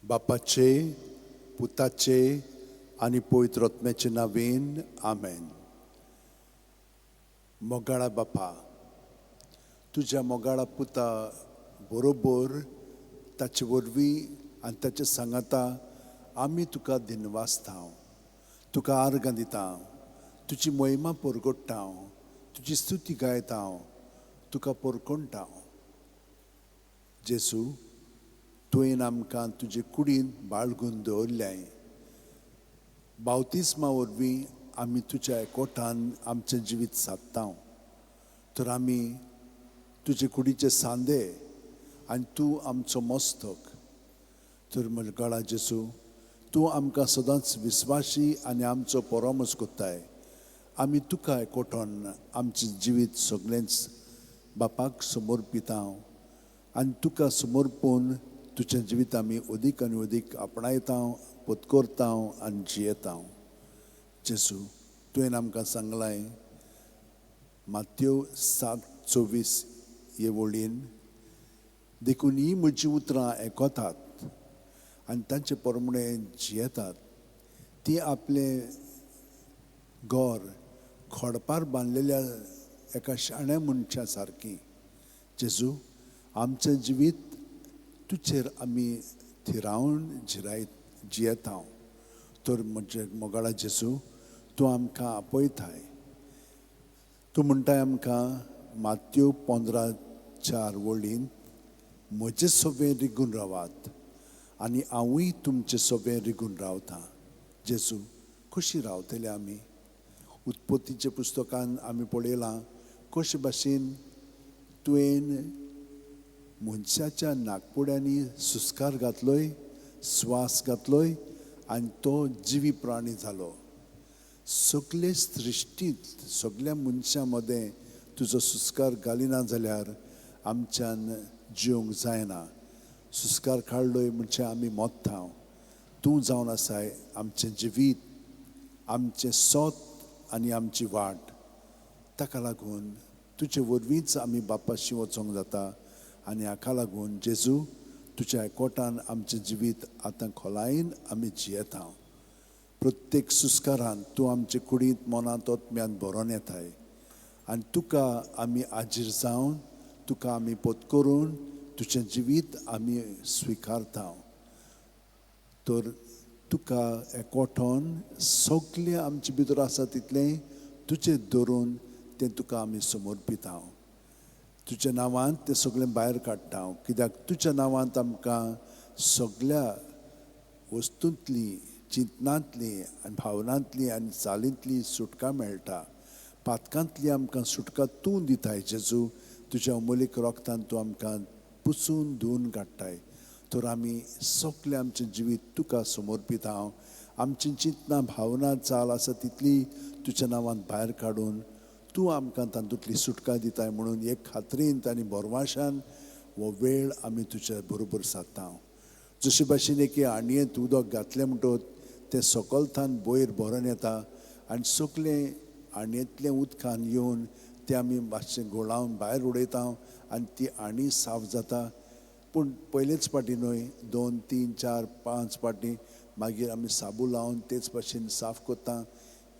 बापाचे, पुताचे आणि पवित्र आत्म्याचे नावेन आमेन. मोगाळा बापा, तुझ्या मोगाळा पुता बरोबर ताचे वरवीं आनी ताचे सांगाता आमी तुका दिनवासता, तुका आर्गां दिता, तुजी महिमा परगट्टा, तुजी स्तुती गायता, तुका परकोणटा. जेसू, तुवें आमकां तुजे कुडीन बाळगून दवरल्याय. बावतिस्मा वरवीं आमी तुज्या एकवटान आमचें जिवीत सादता. तर आमी तुजे कुडीचे सांदे आनी तूं आमचो मस्तक. तर मोगाळा जेसू, तूं आमकां सदांच विस्वासी आनी आमचो परामोस कोत्ताय. आमी तुका एकवटोन आमचें जिवीत सगळेंच बापाक समर्पिता आनी तुका समर्पून तुजें जिवीत आमी अदीक आनी अदीक आपणायता, पत्कोरता आनी जियेता. जेसू, तुवें आमकां सांगलाय मात्येव 7:24 हे वळीन, देखून ही म्हजीं उतरां आयकतात आनी तांचे प्रमाणें जियेतात. ती आपलें घर खोडपार बांदलेल्या एका शाण्या मनशा सारकी. जेजू, आमचें जिवीत तुजेर आमी थिरावन जियेता. तर म्हजे मोगाळा जेजू, तूं आमकां आपयताय. तूं म्हणटाय आमकां मात्येव 15:4 वळीन, म्हजे सोबें रिगून रावात आनी हांवूय तुमचे सोबें रिगून रावतां. जेजू, कशीं रावतले आमी? उत्पत्तीच्या पुस्तकान आमी पळयलां कशे भाशेन तुवें मनशाच्या नाकपुड्यांनी सुस्कार घातलोय, स्वास घातलोय आनी तो जिवी प्राणी जालो. सगळे सृश्टींत सगळ्या मनशां मदें तुजो सुस्कार घालिना जाल्यार आमच्यान जिवंक जायना. सुस्कार काडलोय म्हणजे आमी मोत्ता. तूं जावन आसाय आमचें जिवीत, आमचें सोत आनी आमची वाट. ताका लागून तुजे वरवींच आमी बापाशी वचोंक जाता. आनी हाका लागून जेजू, तुज्या एकवटान आमचें जिवीत आतां खोलायेन आमी जियेता. प्रत्येक सुस्कारान तूं आमचे कुडींत मनांत आत्म्यान भरोन येताय आनी तुका आमी आजीर जावन, तुका आमी पत्करून तुजें जिवीत आमी स्विकारता. तर तुका एकवटोन सगळें आमचे भितर आसा तितलें तुजें धरून तें तुका आमी समर्पिता. तुज्या नांवांत तें सगळें भायर काडटा. कित्याक तुज्या नांवांत आमकां सगळ्या वस्तूंतली, चिंतनांतली आनी भावनांतली आनी चालींतली सुटका मेळटा. पातकांतली आमकां सुटका तूं दिताय. जेजू, तुज्या अमोलीक रोगतान तूं आमकां पुसून धुवन काडटाय. तर आमी सगळें आमचें जिवीत तुका समर्पिता. आमची चिंतनां, भावना, चाल आसा तितली तुज्या नांवांत भायर काडून तूं आमकां तातूंतली सुटका दिताय म्हणून एक खात्रींत आनी बोरवाशान हो वेळ आमी तुज्या बरोबर सादता. जशे भाशेन एके आणयेंत उदक घातलें म्हणटच तें सकलथान वयर भरोन येता आनी सगळें आणयेंतलें उदकान येवन तें आमी मातशें घोळावन भायर उडयता आनी ती आणी साफ जाता. पूण पयलेच फावटी न्हय, 2, 3, 4, 5 फावटी मागीर आमी साबू लावन तेच भाशेन साफ कोत्ता.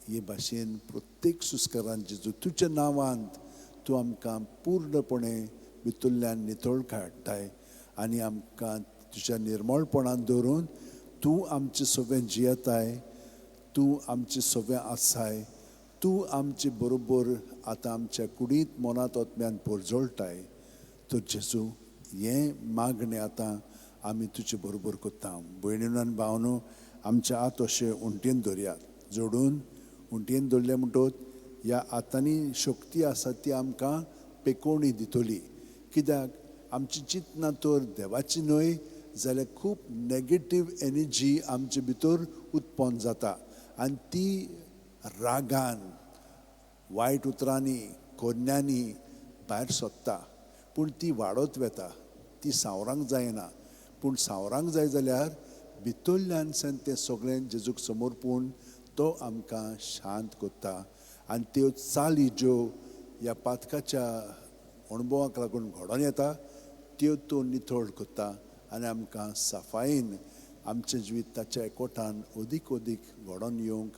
हे भाशेन प्रत्येक सुस्कारान जेजू तुज्या नांवांत तूं आमकां पूर्णपणे भितरल्यान नितळ काडटाय आनी आमकां तुज्या निर्मळपणान दवरून तूं आमचे सोबें जियेताय. तूं आमचे सोबें आसाय. तूं आमचे बरोबर आतां आमच्या कुडींत मनांत आत्म्यान परजोळटाय. तर जेजू, हें मागणें आतां आमी तुजे बरोबर कोत्ता. भयणीनो आनी भावनो, आमच्या हात अशे उंटयेन धरयात, जोडून उंटयेन धरले म्हणटच ह्या हातांनी शक्ती आसा ती आमकां पेकोवणी दितली. कित्याक आमची चिंतना तर देवाची न्हय जाल्यार खूब नॅगेटीव एनर्जी आमचे भितर उत्पन्न जाता आनी ती रागान, वायट उतरांनी, कोन्यांनी भायर सोदता. पूण ती वाडत वता, ती सावरांक जायना. पूण सावरांक जाय जाल्यार भितरल्यानसान तें सगळें जेजूक समर्पून तो आमकां शांत कोत्ता. आनी त्यो चाली ज्यो ह्या पातकाच्या अणभवाक लागून घडोवन येता त्यो तो नितळ कोत्ता आनी आमकां सफायेन आमचें जिवीत ताच्या एकवटान अदीक अदीक घडोवन येवंक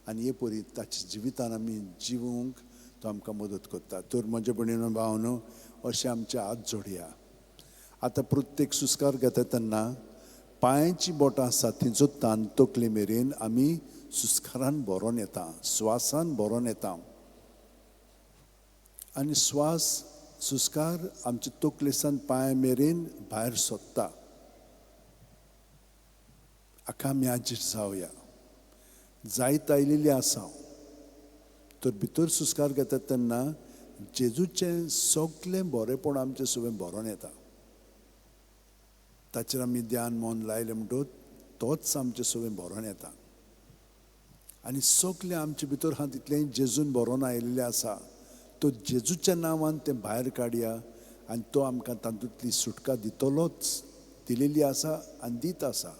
आनी हे परी ताच्या जिवितान आमी जिवूंक तो आमकां मदत करता. तर म्हजे भयणीनो भावनो, अशें आमचे हात जोडया. आतां प्रत्येक सुस्कार घेता तेन्ना पांयाची बोटां आसा तिचो तान तकले मेरेन आमी सुस्कारान भरोन येता, स्वासान भरोन येता. आनी स्वास सुस्कार आमचे तकलेसान पांया मेरेन भायर सोदता. हाका आमी हाजीर जावया. जायत आयिल्ली आसा. तर भितर सुस्कार घेता तेन्ना जेजूचें सगळें बरेंपण आमचें सगळें भरोन येता. ताचेर आमी ध्यान मन लायलें म्हणटच तोच आमचें सगळें भरोन येता. आनी सगळें आमचे भितर आहा तितलें जेजून भरोन आयिल्लें आसा. तो जेजूच्या नांवान तें भायर काडया आनी तो आमकां तातूंतली सुटका दितलोच, दिलेली आसा आनी दीत आसा.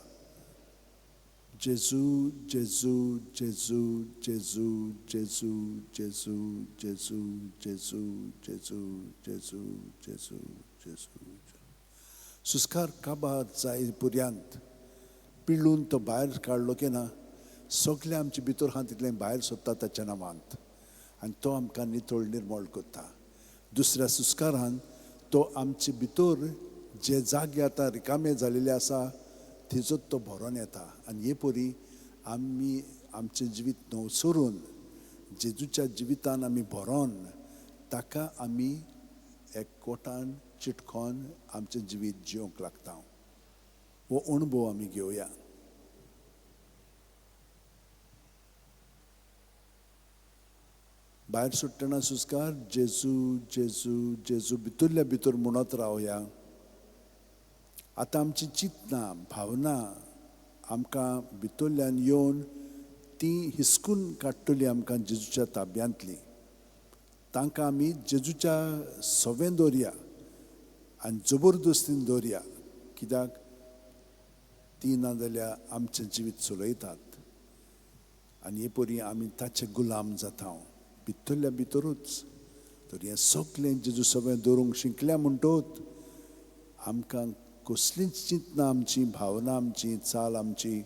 जेजू जेजू जेजू जेजू जेजू जेजू जेजू जेजू जेजू जेजू जेजू जेजू. सुस्कार काबार जाय पर्यंत पिळून तो भायर काडलो की ना, सगळें आमचे भितर आहा तितलें भायर सोदता ताच्या नांवांत आनी तो आमकां नितळ निर्मळ करता. दुसऱ्या सुस्कारान तो आमचे भितर जे जागे आतां रिकामे जालेले आसा थिजोच तो भरोन येता. आनी हे परी आमी आमचें जिवीत न्हवसरून जेजूच्या जिवितान आमी भरोन ताका आमी एकवटान चिटकोन आमचें जिवीत जिवंक लागता. हो अणभव आमी घेवया. भायर सुट्टना सुस्कार जेजू जेजू जेजू भितरल्या भितर म्हणत रावया. आतां आमची चिंतनां भावना आमकां भितरल्यान येवन ती हिसकून काडटली आमकां जेजूच्या ताब्यांतली. तांकां आमी जेजूच्या सवें दवरया आनी जबरदस्तीन दवरया. कित्याक ती ना जाल्यार आमचें जिवीत चलयतात आनी हे परी आमी ताचे गुलाम जाता भितरल्या भितरूच. तर हें सगळें जेजू सवें दवरूंक शिकल्या म्हणटच आमकां कसलींच चिंतनां आमची भावना आमची चाल आमची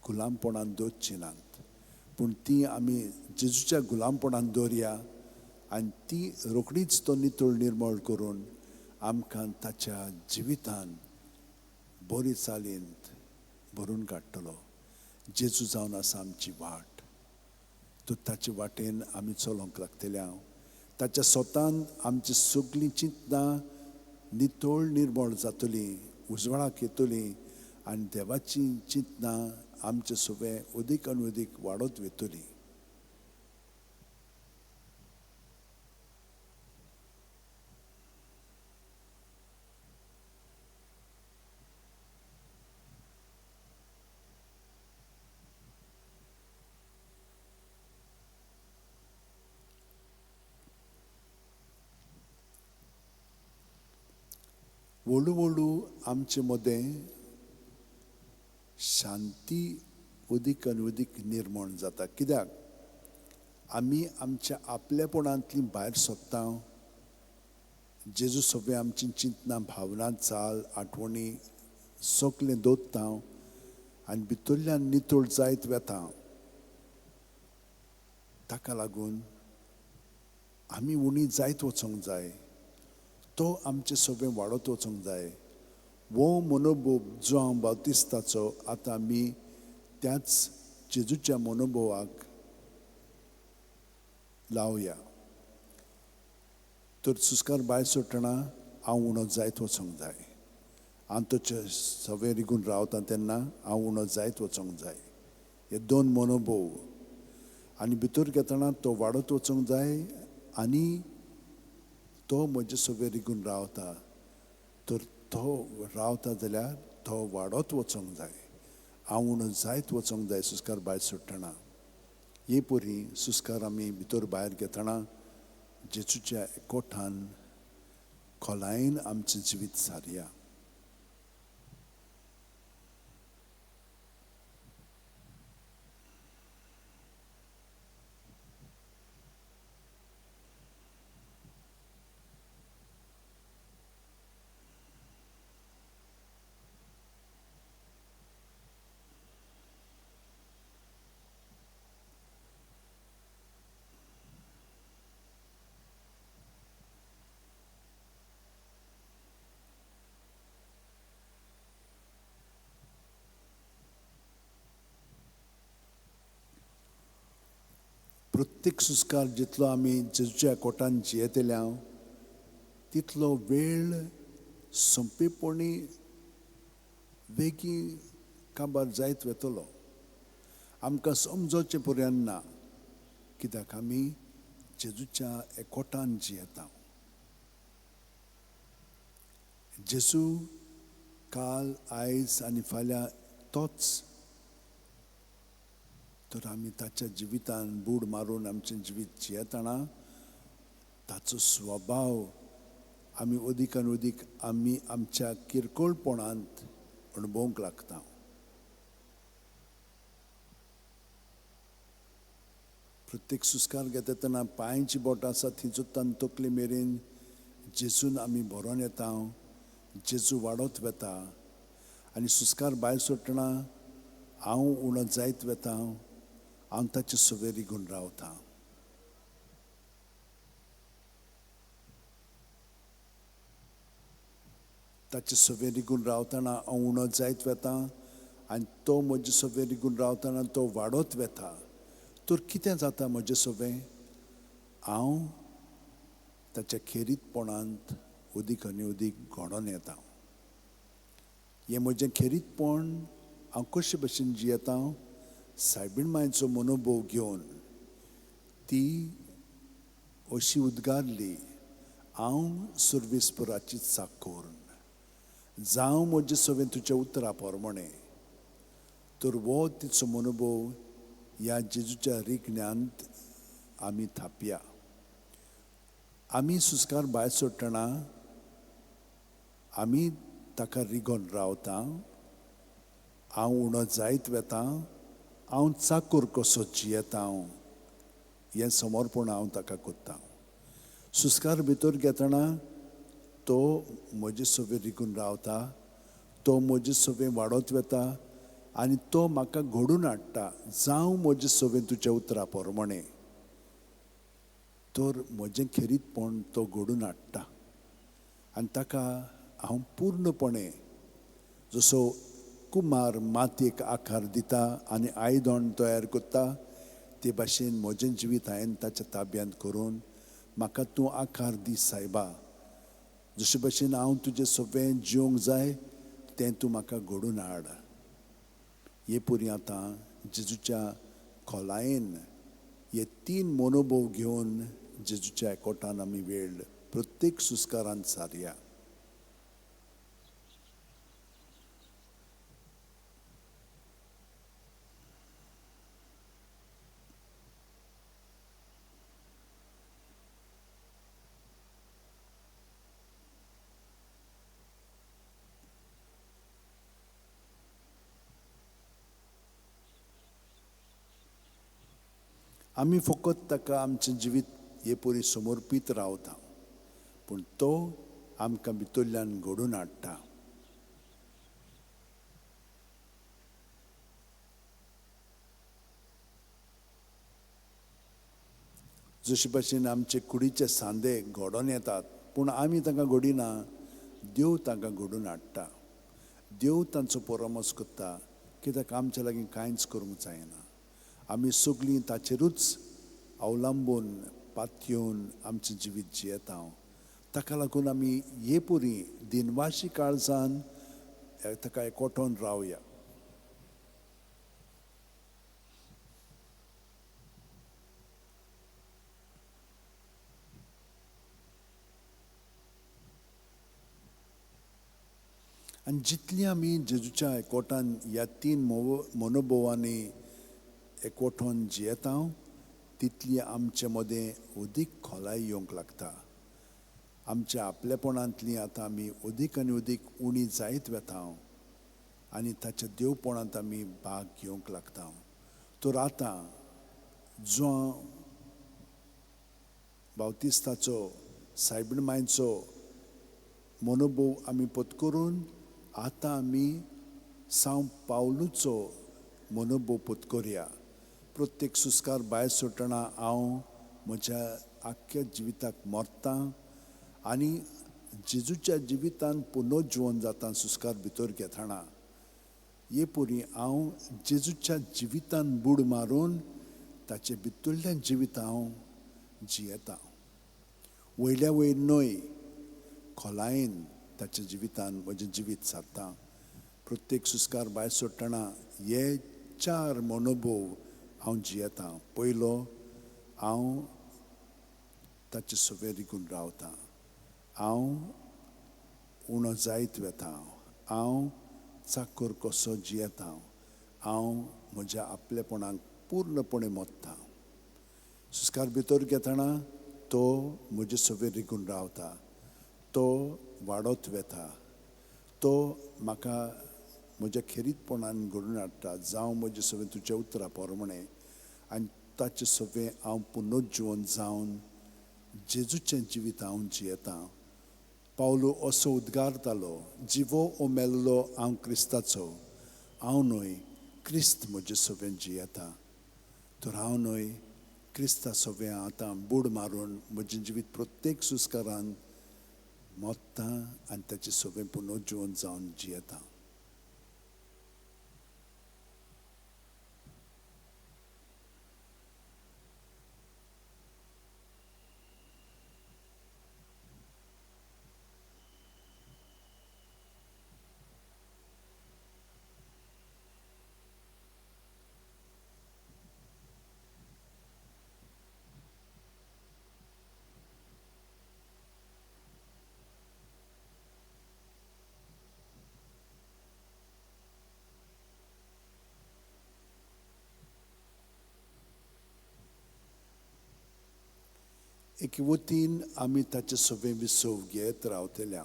गुलामपणान दवरची नात, पूण ती आमी जेजूच्या गुलामपणान दवरया आनी ती रोखडीच तो नितळ निर्मळ करून आमकां ताच्या जिवितान बरी चालींत भरून काडटलो. जेजू जावन आसा आमची वाट. तो ताचे वाटेन आमी चलोंक लागतले. ताच्या स्वतान आमची सगळीं चिंतनां नितळ निर्मळ जातली, उजवाडाक येतली आनी देवाची चिंतनां आमचे सगळें अदीक आनी अदीक वाडत वतली. हळू हळू आमचे मदें शांती अदीक आनी अदीक निर्माण जाता. कित्याक आमी आमच्या आपलेपणांतली भायर सोदता. जेजू सगळें आमची चिंतनां भावना चाल आठवणी सगळें दवरता आनी भितरल्यान नितळ जायत वेता. ताका लागून आमी उणी जायत वचोंक जाय. तो आमचें सगळें वाडत वचोंक जाय. वो मनोभव जो हांव बावतिस्ताचो आतां आमी त्याच जेजूच्या मनोभवाक लावया. तर सुस्कार भायर सुट्टना हांव उणो जायत वचोंक जाय. हांव ताचे सवें रिगून रावता तेन्ना हांव उणो जायत वचोंक जाय. हे दोन मनोभव आनी भितर घेतना तो वाडत वचोंक जाय आनी तो म्हजे सवें रिगून रावता. तर तो रावता जाल्यार तो वाडत वचोंक जाय. हांव उणो जायत वचोंक जाय सुस्कार भायर सुट्टना. हे परी सुस्कार आमी भितर भायर घेतना जेजूच्या एकवटान खोलायेन आमचें जिवीत सारया. प्रत्येक सुस्कार जितलो आमी जेजूच्या कोटान जियेतल्या तितलो वेळ संपेपणी वेगी काबार जायत वेतलो. आमकां समजोवचें पर्यंत ना, कित्याक आमी जेजूच्या एकवटान जियेता. जेजू काल आयज आनी फाल्यां तोच. तर आमी ताच्या जिवितान बूड मारून आमचें जिवीत जियेतना ताचो स्वभाव आमी अदीक आनी अदीक आमी आमच्या किरकोळपणांत अणभवूंक लागता. प्रत्येक सुस्कार घेता तेन्ना पांयांची बोटां आसा थी जोत्तान तकले मेरेन जेजून आमी भरोन येता. जेजू वाडत वेता आनी सुस्कार भायर सोडटना हांव उणो जायत वेता. हांव ताचे सवेर रिगून रावतां. ताचे सवेर रिगून रावतना हांव उणो जायत वेता आनी तो म्हजे सवेर रिगून रावतना तो वाडत वेता. तर कितें जाता म्हजें सवें? हांव ताच्या खेरीतपणांत अदीक आनी अदीक घडोवन येता. हें म्हजें खेरीतपण हांव कशे भशेन जियेता? सायबीण मांयचो मनोभव घेवन ती अशी उद्गारली, हांव सर्वेस्पराची चाकर. जावं म्हजे सवें तुज्या उतरा पोरमोणें. तर हो तिचो मनोभव ह्या जेजूच्या रिगण्यांत आमी थापया. आमी सुस्कार भायर सोडटना आमी ताका रिगोन रावता. हांव उणो जायत वेता. हांव चाकर कसो जियेता हें समर्पण हांव ताका कोत्ता. सुस्कार भितर घेतना तो म्हजे सवेर रिगून रावता. तो म्हजे सवें वाडत वेता आनी तो म्हाका घडून हाडटा. जावं म्हजे सवें तुज्या उतरा पोरमोणें. तर म्हजें खेरीतपण तो घडून हाडटा आनी ताका हांव पूर्णपणे जसो कुमार मातयेक आकार दिता आनी आयदोण तयार कोत्ता ते भाशेन म्हजें जिवीत हांवें ताच्या ताब्यांत करून म्हाका तूं आकार दी सायबा. जशे भशेन हांव तुजें सवें जिवंक जाय तें तूं म्हाका घडून हाड. हे परी आतां जेजूच्या खोलायेन हे 3 मनोभव घेवन जेजूच्या एकवटान आमी वेळ प्रत्येक सुस्कारांत सारया. आमी फकत ताका आमचें जिवीत हे परी समर्पीत रावता, पूण तो आमकां भितरल्यान घडोवन हाडटा. जशे भशेन आमचे कुडीचे सांदे घडोवन येतात पूण आमी तांकां घडिना, देव तांकां घडोवन हाडटा. देव तांचो परामोस करता, कित्याक आमचे लागीं कांयच करूंक जायना. आमी सगळीं ताचेरूच अवलंबून पातयेवन आमचें जिवीत जियेता. ताका लागून आमी हे परी दिनवाशी काळजान ताका एकवटोन रावया. आनी जितली आमी जेजूच्या एकवटान ह्या 3 मनोभवांनी एकवटोन जियेता तितली आमचे मदें अदीक खोलाय येवंक लागता. आमच्या आपलेपणांतली आतां आमी अदीक आनी अदीक उणी जायत वेता आनी ताच्या देवपणांत आमी भाग घेवंक लागता. तर आतां जो बावतिस्ताचो सायबीण मांयचो मनोभव आमी पत्करून आतां आमी सांव पावलूचो मनोभव पत्करया. प्रत्येक सुस्कार भायर सोडटना हांव म्हज्या आख्ख्या जिविताक मरतां आनी जेजूच्या जिवितान पुनर्जीवन जाता सुस्कार भितर घेतना. हे परी हांव जेजूच्या जिवितान बूड मारून ताचे भितरल्यान जिवीत हांव जियेतां. वयल्या वयर न्हय, खोलायेन ताच्या जिवितान म्हजें जिवीत सारता. प्रत्येक सुस्कार भायर सोडटना हे 4 मनोभव हांव जियेतां. पयलो, हांव ताचे सवे रिगून रावतां. हांव उणो जायत वेतां. हांव चाकर कसो जियेतां. हांव म्हज्या आपलेपणाक पूर्णपणे मोडटां. सुस्कार भितर घेतना तो म्हजे सवे रिगून रावता. तो वाडत वेता. तो म्हाका म्हज्या खेरीतपणान घडोवन हाडटा, जावं म्हजे सवे तुज्या उतरा पोरमणें. आनी ताचे सवे हांव पुनर्जीवन जावन जेजूचें जिवीत हांव जियेतां. पावलो असो उद्गारतालो, जिवो ओ मेल्लो हांव क्रिस्ताचो. हांव न्हय, क्रिस्त म्हजे सवेन जियेता. तर हांव न्हय, क्रिस्ता सवे आतां बूड मारून म्हजें जिवीत प्रत्येक सुस्कारान मोडटां आनी ताचे सवे पुनर्जीवन जावन जियेतां. एके वतीन आमी ताचे सवे विसव घेत रावतले.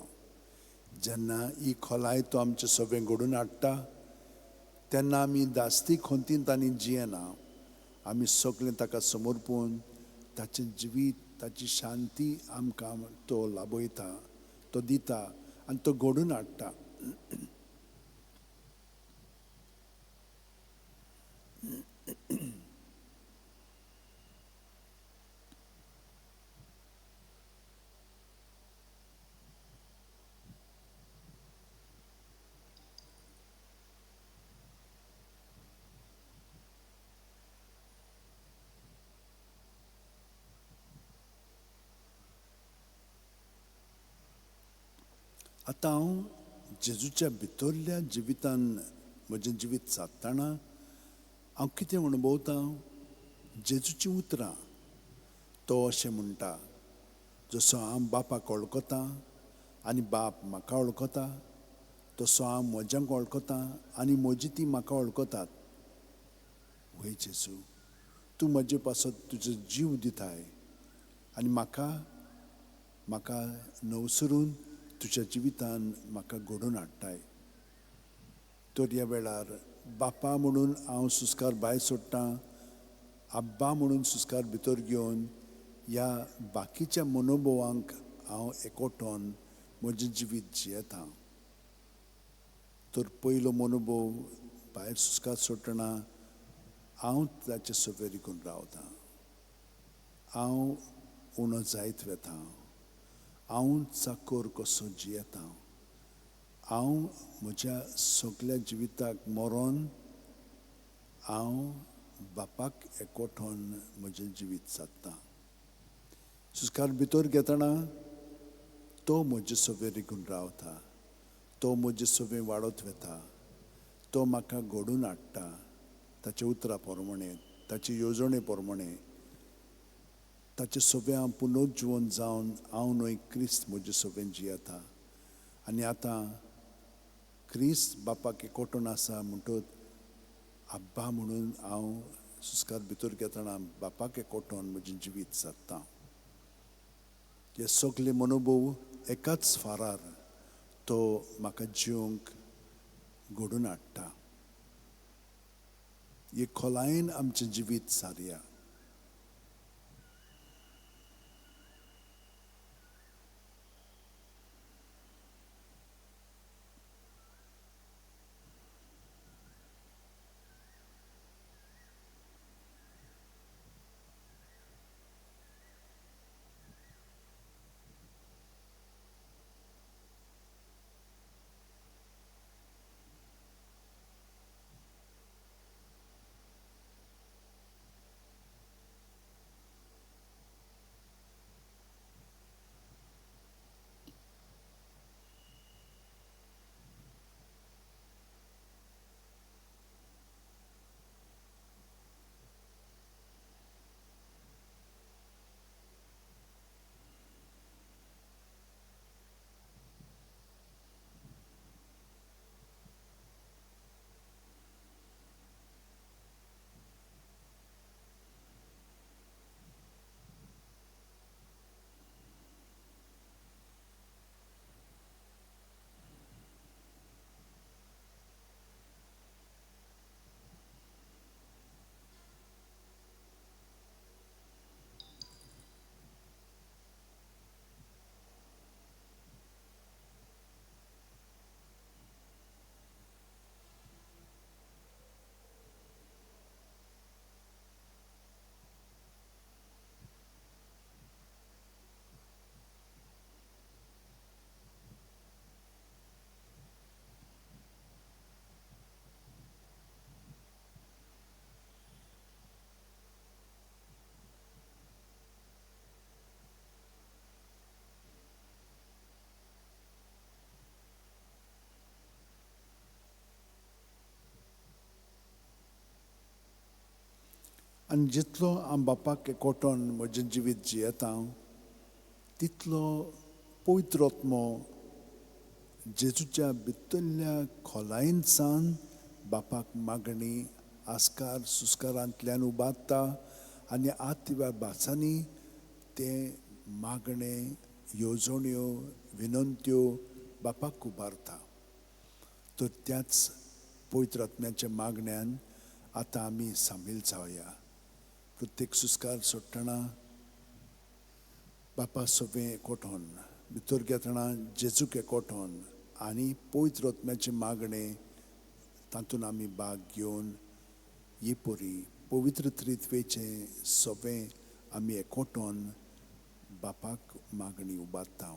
जेन्ना ही खोलाय तो आमचे सवे घडोवन हाडटा तेन्ना आमी दास्ती खोंतींत आनी जियेना. आमी सगळें ताका समर्पून ताचें जिवीत, ताची शांती आमकां तो लाबयता, तो दिता आनी तो घडोवन हाडटा. आतां हांव जेजूच्या भितरल्या जिवितान म्हजें जिवीत सादतना हांव कितें अणभवतां? जेजूची उतरां. तो अशें म्हणटा, जसो हांव बापाक वळखतां आनी बाप म्हाका वळखता, तसो हांव म्हज्यांक वळखतां आनी म्हजी ती म्हाका वळखतात. वय जेजू, तूं म्हजे पासत तुजो जीव दिताय आनी म्हाका नवसरून तुज्या जिवितान म्हाका घडोवन हाडटाय. तर ह्या वेळार बापा म्हणून हांव सुस्कार भायर सोडटां, आब्बा म्हणून सुस्कार भितर घेवन ह्या बाकीच्या मनोभवांक हांव एकवटोन म्हजें जिवीत जियेतां. तर पयलो मनोभव भायर सुस्कार सोडटना हांव ताचे सवे रिगून रावतां. हांव उणो जायत वेतां. हांव चाकर कसो जियेतां. हांव म्हज्या सगळ्या जिविताक मरोन हांव बापाक एकवटोन म्हजें जिवीत सादतां. सुस्कार भितर घेतना तो म्हजे सवे रिगून रावता. तो म्हजे सवे वाडत वेता. तो म्हाका घडोवन हाडटा ताच्या उतरा पोरमणें, ताचे येवजणे पोरमणें. ताचे सवे हांव पुनर्जीवन जावन हांव न्हय, क्रिस्त म्हजे सवेन जियेता. आनी आतां क्रिस्त बापाक एकवटून आसा म्हणटच आब्बा म्हणून हांव सुस्कार भितर घेतना बापाक एकवटोन म्हजें जिवीत सादतां. हे सगळे मनोभव एकाच फारार तो म्हाका जिवंक घडोवन हाडटा. हे खोलायेन आमचें जिवीत सारया. आनी जितलो हांव बापाक एकवटोन म्हजें जिवीत जियेता तितलो पवित्र आत्मो जेजूच्या भितरल्या खोलायेन सावन बापाक मागणी आस्कार सुस्कारांतल्यान उबारता आनी आत्या भासांनी ते मागणे येवजण्यो विनंत्यो बापाक उबारता. तर त्याच पवित्र आत्म्याच्या मागण्यान आतां आमी सामील जावया. प्रत्येक सुस्कार सोडटना बापा सगळें एकवटोन भितर घेतना जेजूक एकवटोन आनी पवित्र आत्म्याचे मागणे तातूंत आमी भाग घेवन ही परी पवित्र त्रित्वेचे सगळें आमी एकवटोन बापाक मागणी उबारता.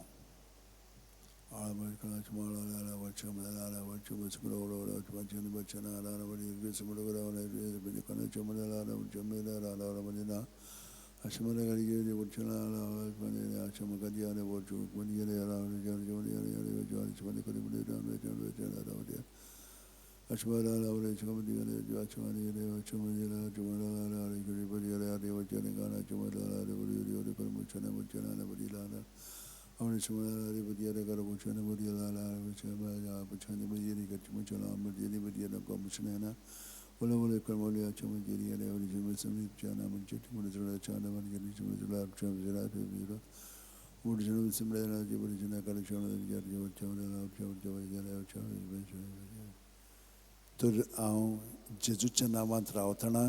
तर हांव जेजूच्या नांवांत रावतना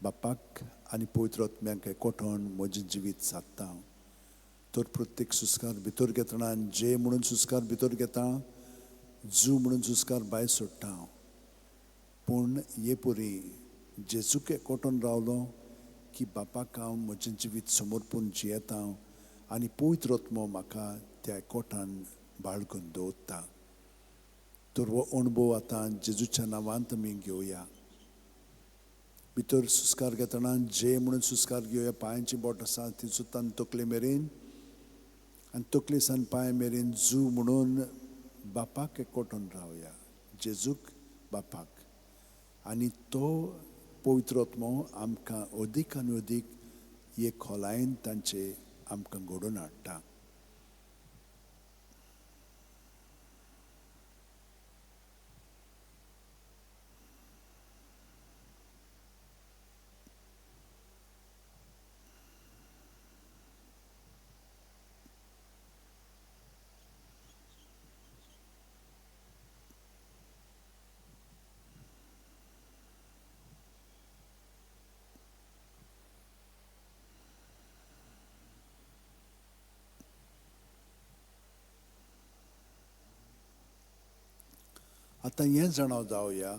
बापाक आनी पवित्र आत्म्याक एकवटोन म्हजें जिवीत सादता. तर प्रत्येक सुस्कार भितर घेतना जे म्हणून सुस्कार भितर घेता जू म्हणून सुस्कार भायर सोडटा. पूण हे परी जेजूक एकवटोन रावलो की बापाक हांव म्हजें जिवीत समर्पून जियेता आनी पवित्र आत्मो म्हाका त्या एकवटान बाळगून दवरता. तर हो अणभव आतां जेजूच्या नांवांत आमी घेवया. भितर सुस्कार घेतना जे म्हणून सुस्कार घेवया. पांयांची बोट आसा ती सुतान तकले मेरेन आनी तकले सान पांय मेरेन जू म्हणून बापाक एकवटोन रावया. जेजूक बापाक आनी तो पवित्र आत्मो आमकां अदीक आनी अदीक हे खोलायेन तांचे आमकां घडोवन हाडटा. आतां हें जाणाव जावया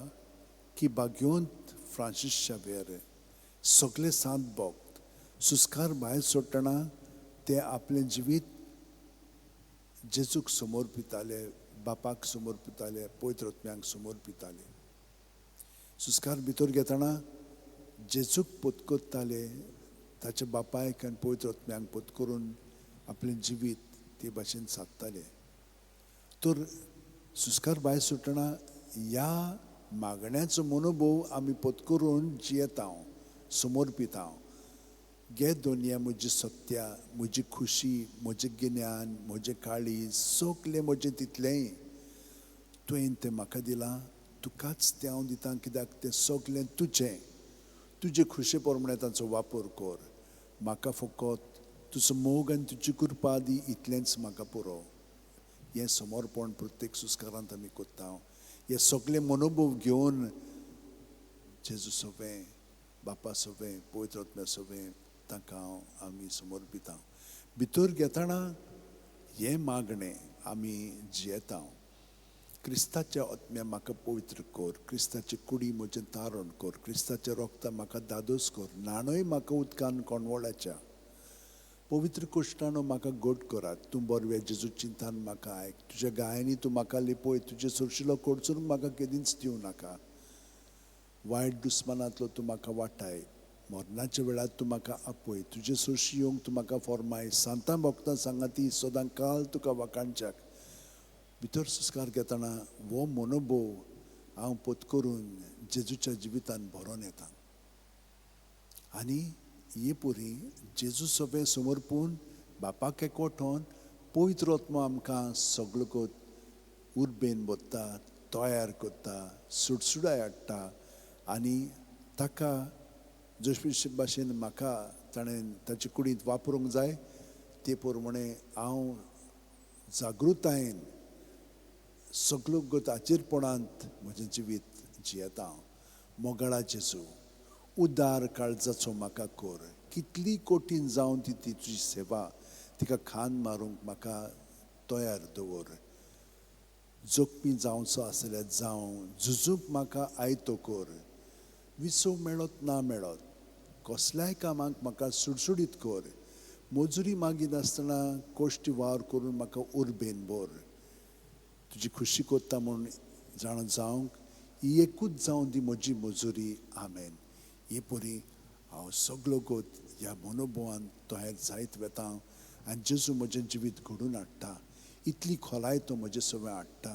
की भाग्योंत फ्रांसीस शावेर सगळे सांत भक्त सुस्कार भायर सोडटना ते आपलें जिवीत जेजूक समर्पिताले, बापाक समर्पिताले, पवित्र आत्म्याक समर्पिताले. सुस्कार भितर घेतना जेजूक पत्करताले, ताच्या बापायक आनी पवित्र आत्म्याक पत्करून आपलें जिवीत ते भाशेन सादताले. तर सुस्कार भायर सुटना ह्या मागण्याचो मनोभव आमी पत्करून जियेता, समर्पिता. गे दुनिया म्हजी सत्या, म्हजी खुशी, म्हजें गिन्यान, म्हजें काळीज सगलें म्हजें तितलेंय तुवें तें म्हाका दिलां. तुकाच तें हांव दितां कित्याक तें सगलें तुजें. तुजे खुशे प्रमाणें ताचो वापर कर. म्हाका फकत तुजो मोग आनी तुजी कृपा दी, इतलेंच म्हाका पुरो. हें समर्पण प्रत्येक सुस्कारांत आमी करता. हे सगळे मनोभव घेवन जेजू सगळें, बापा सगळें, पवित्र आत्म्या सगळें ताका आमी समर्पिता. भितर घेतना हें मागणें आमी जियेता. क्रिस्ताच्या आत्म्या म्हाका पवित्र कर, क्रिस्ताची कुडी म्हजें तारण कर, क्रिस्ताचें रोगता म्हाका दादोस कर, नाणय म्हाका उदकान कोणवळाच्या, पवित्र कोश्टानो म्हाका घट करात. तूं बरवें जेजू चिंतान म्हाका आयक, तुज्या गायांनी तूं म्हाका लिपय, तुजे सुरशिलो कोडचून म्हाका केदींच दिवं नाका. वायट दुस्मानांतलो तूं म्हाका वाटाय, मरणाच्या वेळार तूं म्हाका आपय, तुजे सुरशी येवंक तूं म्हाका फॉर्माय. सांतां भक्तां सांगाती सदां काल तुका वाकाणच्याक. भितर सुस्कार घेतना हो मनोभव हांव पत्करून जेजूच्या जिवितान भरोन येता. आनी हे पुरी जेजू सगळे समर्पून बापाक एकवठोन पवित्र आत्मा आमकां सगळो कोत उर्बेन बोत्ता, तयार करता, सुडसुडाय हाडटा आनी ताका जशे भाशेन म्हाका ताणें ताचे कुडींत वापरूंक जाय ते प्रमाणे हांव जागृतायेन सगळो गताचेरपणांत म्हजें जिवीत जियेता. मोगाळा जेजू, उदार काळजाचो म्हाका कोर. कितली कठीण जावन ती तुजी सेवा तिका खान मारूंक म्हाका तयार दवर. जोखमी जावचो आसल्यार जावं, झुजूंक म्हाका आयतो कोर. विसो मेळत ना मेळत कसल्याय कामाक म्हाका सुडसुडीत कोर. मजुरी मागिनासतना कोश्टी वावर करून म्हाका उर्बेन भर. तुजी खुशी कोत्ता म्हूण जाण जावंक ही एकूच जावन दी म्हजी मजुरी. आमेन. हे परी हांव सगळो गोत ह्या मनोभावान तयार जायत वेता आनी जेजू म्हजें जिवीत घडून हाडटा. इतली खोलाय तो म्हजे सगळें हाडटा.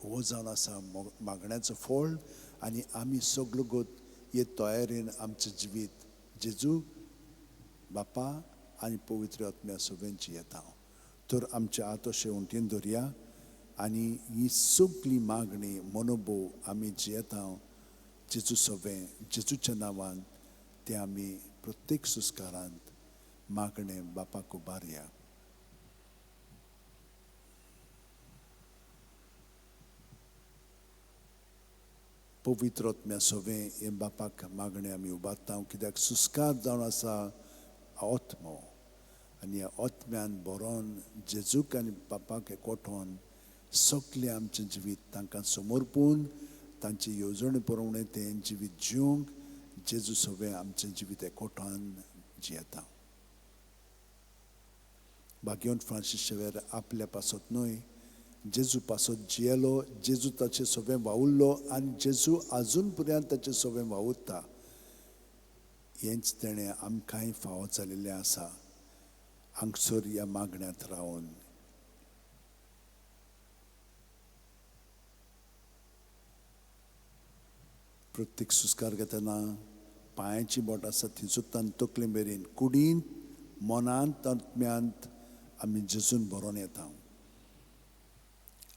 हो जावन आसा मागण्याचो फळ आनी आमी सगळो गोत हे तयारेन आमचें जिवीत जेजू बापा आनी पवित्र आत्म्या सगळें जियेता. तर आमचे आत अशें उमटीन दवरया आनी ही सगळी मागणी मनोभव आमी जियेता जेजू सगळें जेजूच्या नांवान ते आमी प्रत्येक सुस्कारांत मागणें बापाक उबारया. पवित्र आत्म्या सगळें हे बापाक मागणें आमी उबारता कित्याक सुस्कार जावन आसा आत्मो आनी ह्या आत्म्यान बरोवन जेजूक आनी बापाक एकवठोन सगळें आमचें जिवीत तांकां समर्पून तांचे येवजणे प्रमाणे तें जिवीत जिवंक जेजू सगळें आमचें जिवीत एकवठान जियेता. भाग्यवंत फ्रांसीस शेवेर आपल्या पासत न्हय जेजू पासत जियेलो, जेजू ताचें सगळें वावुरलो आनी जेजू आजून पर्यंत ताचें सगळें वावुरता. हेंच तेणें आमकांय फावो जाल्लेलें आसा हांगसर ह्या मागण्यांत रावन. प्रत्येक सुस्कार घेतना पांयाची बोट आसा ती सुद्दां तकले मेरेन कुडींत मनांत आत्म्यांत आमी जेजून बरोवन येता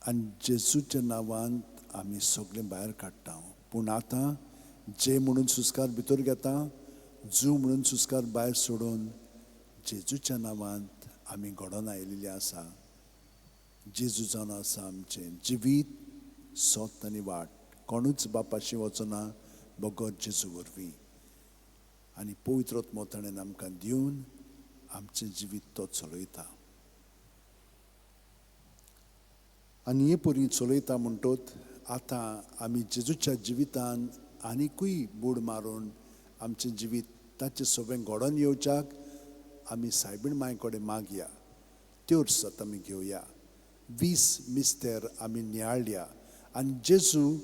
आनी जेजूच्या नांवांत आमी सगळें भायर काडटा. पूण आतां जे म्हणून सुस्कार भितर घेता, जू म्हणून सुस्कार भायर सोडून जेजूच्या नांवांत आमी घडोवन आयिल्लीं आसा. जेजू जावन आसा आमचें जिवीत, सोत आनी वाट. कोणूच बापाशी वचना बगर जेजू वरवीं. आनी पवित्र आत्मो ताणें आमकां दिवन आमचें जिवीत तो चलयता. आनी हे परी चलयता म्हणटोच आतां आमी जेजूच्या जिवितान आनिकूय बूड मारून आमचें जिवीत ताचें सगळें घडोवन येवच्याक आमी सायबीण मांय कडेन मागया. त्योर सत आमी घेवया. 20 मिस्तेर आमी नियाळया आनी जेजू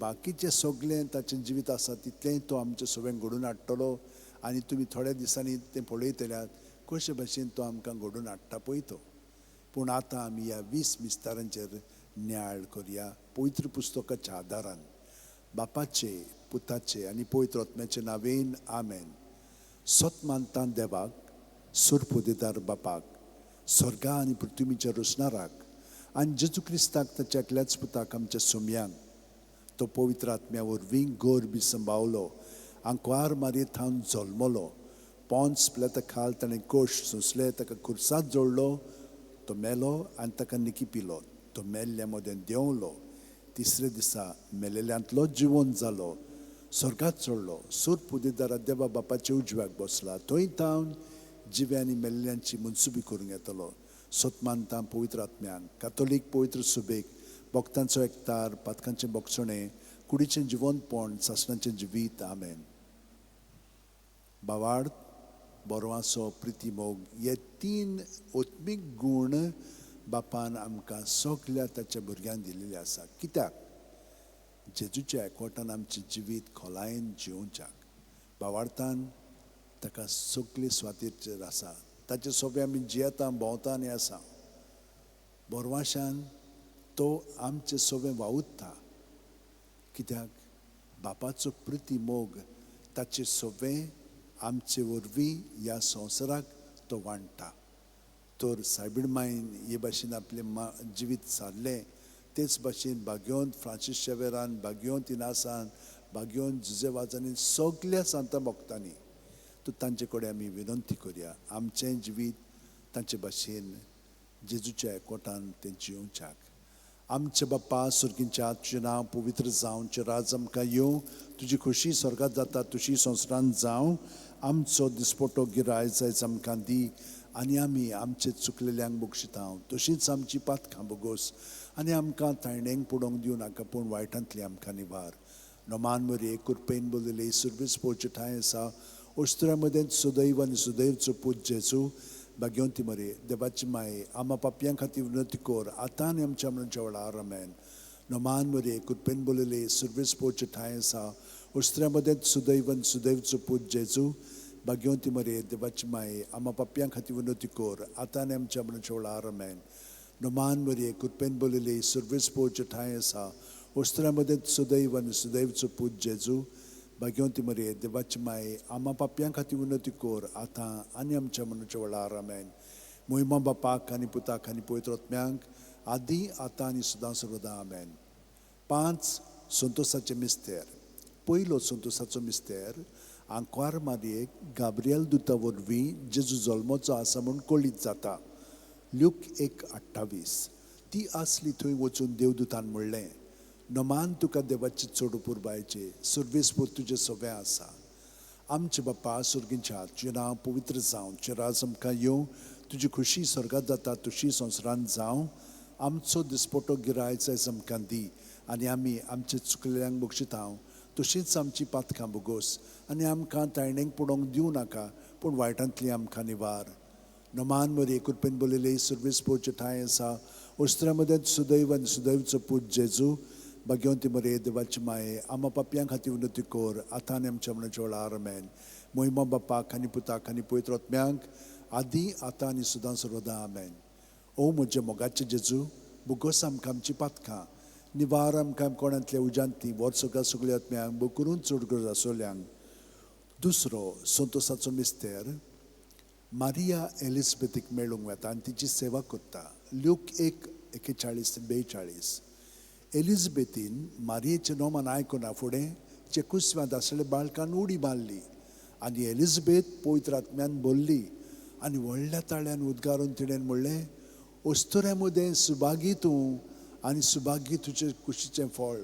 बाकीचें सगळें ताचें जिवीत आसा तितलेंय तो आमचें सगळें घडोवन हाडटलो. आनी तुमी थोड्या दिसांनी तें पळयतल्यात कशे भशेन तो आमकां घडोवन हाडटा पळय तो. पूण आतां आमी ह्या 20 मिस्तारांचेर नियाळ करया पवित्र पुस्तकाच्या आदारान. बापाचे, पुताचे आनी पवित्र आत्म्याचे नांवेन. आमेन. सत मानता देवाक, सुरपुदेदार बापाक, स्वर्गा आनी पृथ्वीच्या रचणाराक आनी जेजू क्रिस्ताक ताच्या एकल्याच पुताक आमच्या सोम्यांक तो पवित्र आत्म्या वरवीं गर्भ सांबाळलो, आंकवार मारयेंत हांव जल्मलो, पोंच पिलाता खाल ताणें कोश सोंसले, ताका खुर्सात जोडलो, तो मेलो आनी ताका निकी पिलो, तो मेल्ल्या मोदें देंवलो, तिसरे दिसा मेलेल्यांतलो जिवंत जालो, स्वर्गात चडलो, सूर पुदेदारा देवा बापाच्या उजव्याक बसला, थंय थावन जिव्या आनी मेल्ल्यांची मनसुबी करूंक येतलो. सतमानता पवित्र आत्म्याक, कातोलीक पवित्र सुबेक, भक्तांचो एकतार, पातकांचें बोगसणें, कुडीचें जिवंतपण, सासणाचें जिवीत. आमेन. बावार्द, बोरवासो, प्रिती मोग हे 3 ओत्मीक गूण बापान आमकां सगल्या ताच्या भुरग्यांक दिल्लेले आसा. कित्याक? जेजूच्या एकवटान आमचें जिवीत खोलायेन जिवच्याक. बावार्थान ताका सगळे स्वातीचेर आसा, ताचे सगळे आमी जियेता, भोंवता आनी आसा. बोरवाशान तो आमचें सगळें वावुरता. कित्याक? बापाचो प्रिती मोग ताचे सगळें आमचे वरवीं ह्या संवसाराक तो वाडटा. तर सायबीण मायन हे भाशेन आपलें जिवीत सारलें तेच भाशेन भाग्योन फ्रांसीस शेवेरान, भाग्योन तिनासान, भाग्योन जुजेवाजांनी सगळ्या सांत भक्तांनी तो तांचे कडेन आमी विनंती करुया आमचें जिवीत तांचे भाशेन जेजूच्या एकवटान तें जिवच्याक. आमचे बाप्पा सुर्गींच्या तुजें नांव पवित्र जावं, तुजें राज आमकां येवं, तुजी खोशी स्वर्गांत जाता तशी संवसारांत जावं. आमचो दिसपटो गिरायज आयज आमकां दी आनी आमी आमचे चुकलेल्यांक बक्षितांव तशींच आमची पातकां बोगोस आनी आमकां तायणेंक पडोवंक दिवं नाका पूण वायटांतली आमकां निवार. नोमान मरे कुरपेन बोलले सुर्वेस पोवचे ठांय आसा ओस्त्रा मदें सुदैव आनी सुदैवचो पूत जेजू भाग्यवंती मरे देवाची माये आमा पापयां खातीर विनंती कोर आतां आनी आमच्या मरणाच्या वेळार आमेन. नोमान मरे कुरपेन बोलले सुर्वेस पोवचे ठांय आसा ओस्त्रा मदें सुदैव आनी सुदैवचो पूत जेजू भाग्यवंती मरे देवाची माये आमा पापयां खातीर विनंती कोर आतां आनी आमच्या मरणाच्या वेळार आमेन. नोमान मरे कुरपेन बोलले सुर्वेस पोवचे ठांय आसा ओस्त्रा मदें सुदैव आनी सुदैवचो पूत जेजू भाग्यवंती मरे देवाची माये आमा पापयां खातीर विनंती कोर आतां आनी आमच्या मरणाच्या वेळार आमेन. मोहिमा बापाक आनी पुताक आनी पवित्र आत्म्यांक आदी आतां आनी सदां सर्वदा आमेन. 5 संतोसाचे मिस्तेर. पयलो संतोसाचो मिस्तेर आंकवार मारयेक गाब्रियल दुता वरवीं जेजू जल्मोचो आसा म्हूण कळीत जाता. ल्यूक 1:28. ती आसली थंय वचून देवदुतान म्हणलें नोमान तुका देवाची चड पुरबायचे सुर्वेस पोत तुजें सवें आसा. आमचे बाप्पा सुर्गींच्या तुजें नांव पवित्र जावं, तुजें राज आमकां येवं, तुजी खुशी स्वर्गांत जाता तशी संवसारांत जावं. आमचो दिसपटो गिरायज आयज आमकां दी आनी आमी आमचे चुकलेल्यांक बक्षितांव तशींच आमची पातकां बोगोस आनी आमकां तायणेंक पडोवंक दिवं नाका पूण वायटांतली आमकां निवार. नोमान मरे कुरपेन बोलले सुर्वेस पोवचे ठांय आसा ओस्त्रा मदें सुदैव आनी सुदैवचो पूत जेजू भाग्यवंती मरे देवाची माये आमा पापयां खातीर विनंती कोर आतां आनी आमच्या मरणाच्या वेळार आमेन. मोहिमा बापाक आनी पुताक आनी पवित्र आत्म्यांक आदी आतां आनी सदां सर्वदा आमेन. ओ म्हजे मोगाचे जेजू बोगोस आमकां आमची पातकां निवार आमकां कोणांतल्या उज्यांतली वर्सोगा सगळ्या आत्म्यांक बो करून चड गरज आसोल्यांक. दुसरो संतोसाचो मिस्तेर मारिया एलिझबेथीक मेळूंक वेता आनी तिची सेवा करता. ल्यूक 1:41-42. एलिझबेथीन मारियेचें नोमान आयकुना फुडें चेकुस्व्यांत आसलेल्या बाळकान उडी मारली आनी एलिझबेथ पवित्र आत्म्यान बोल्ली आनी व्हडल्या ताळ्यान उद्गारून तिणें म्हणलें ओस्तुऱ्या मदें सुभागी तूं आनी सुभागी तुजें कुशीचें फळ.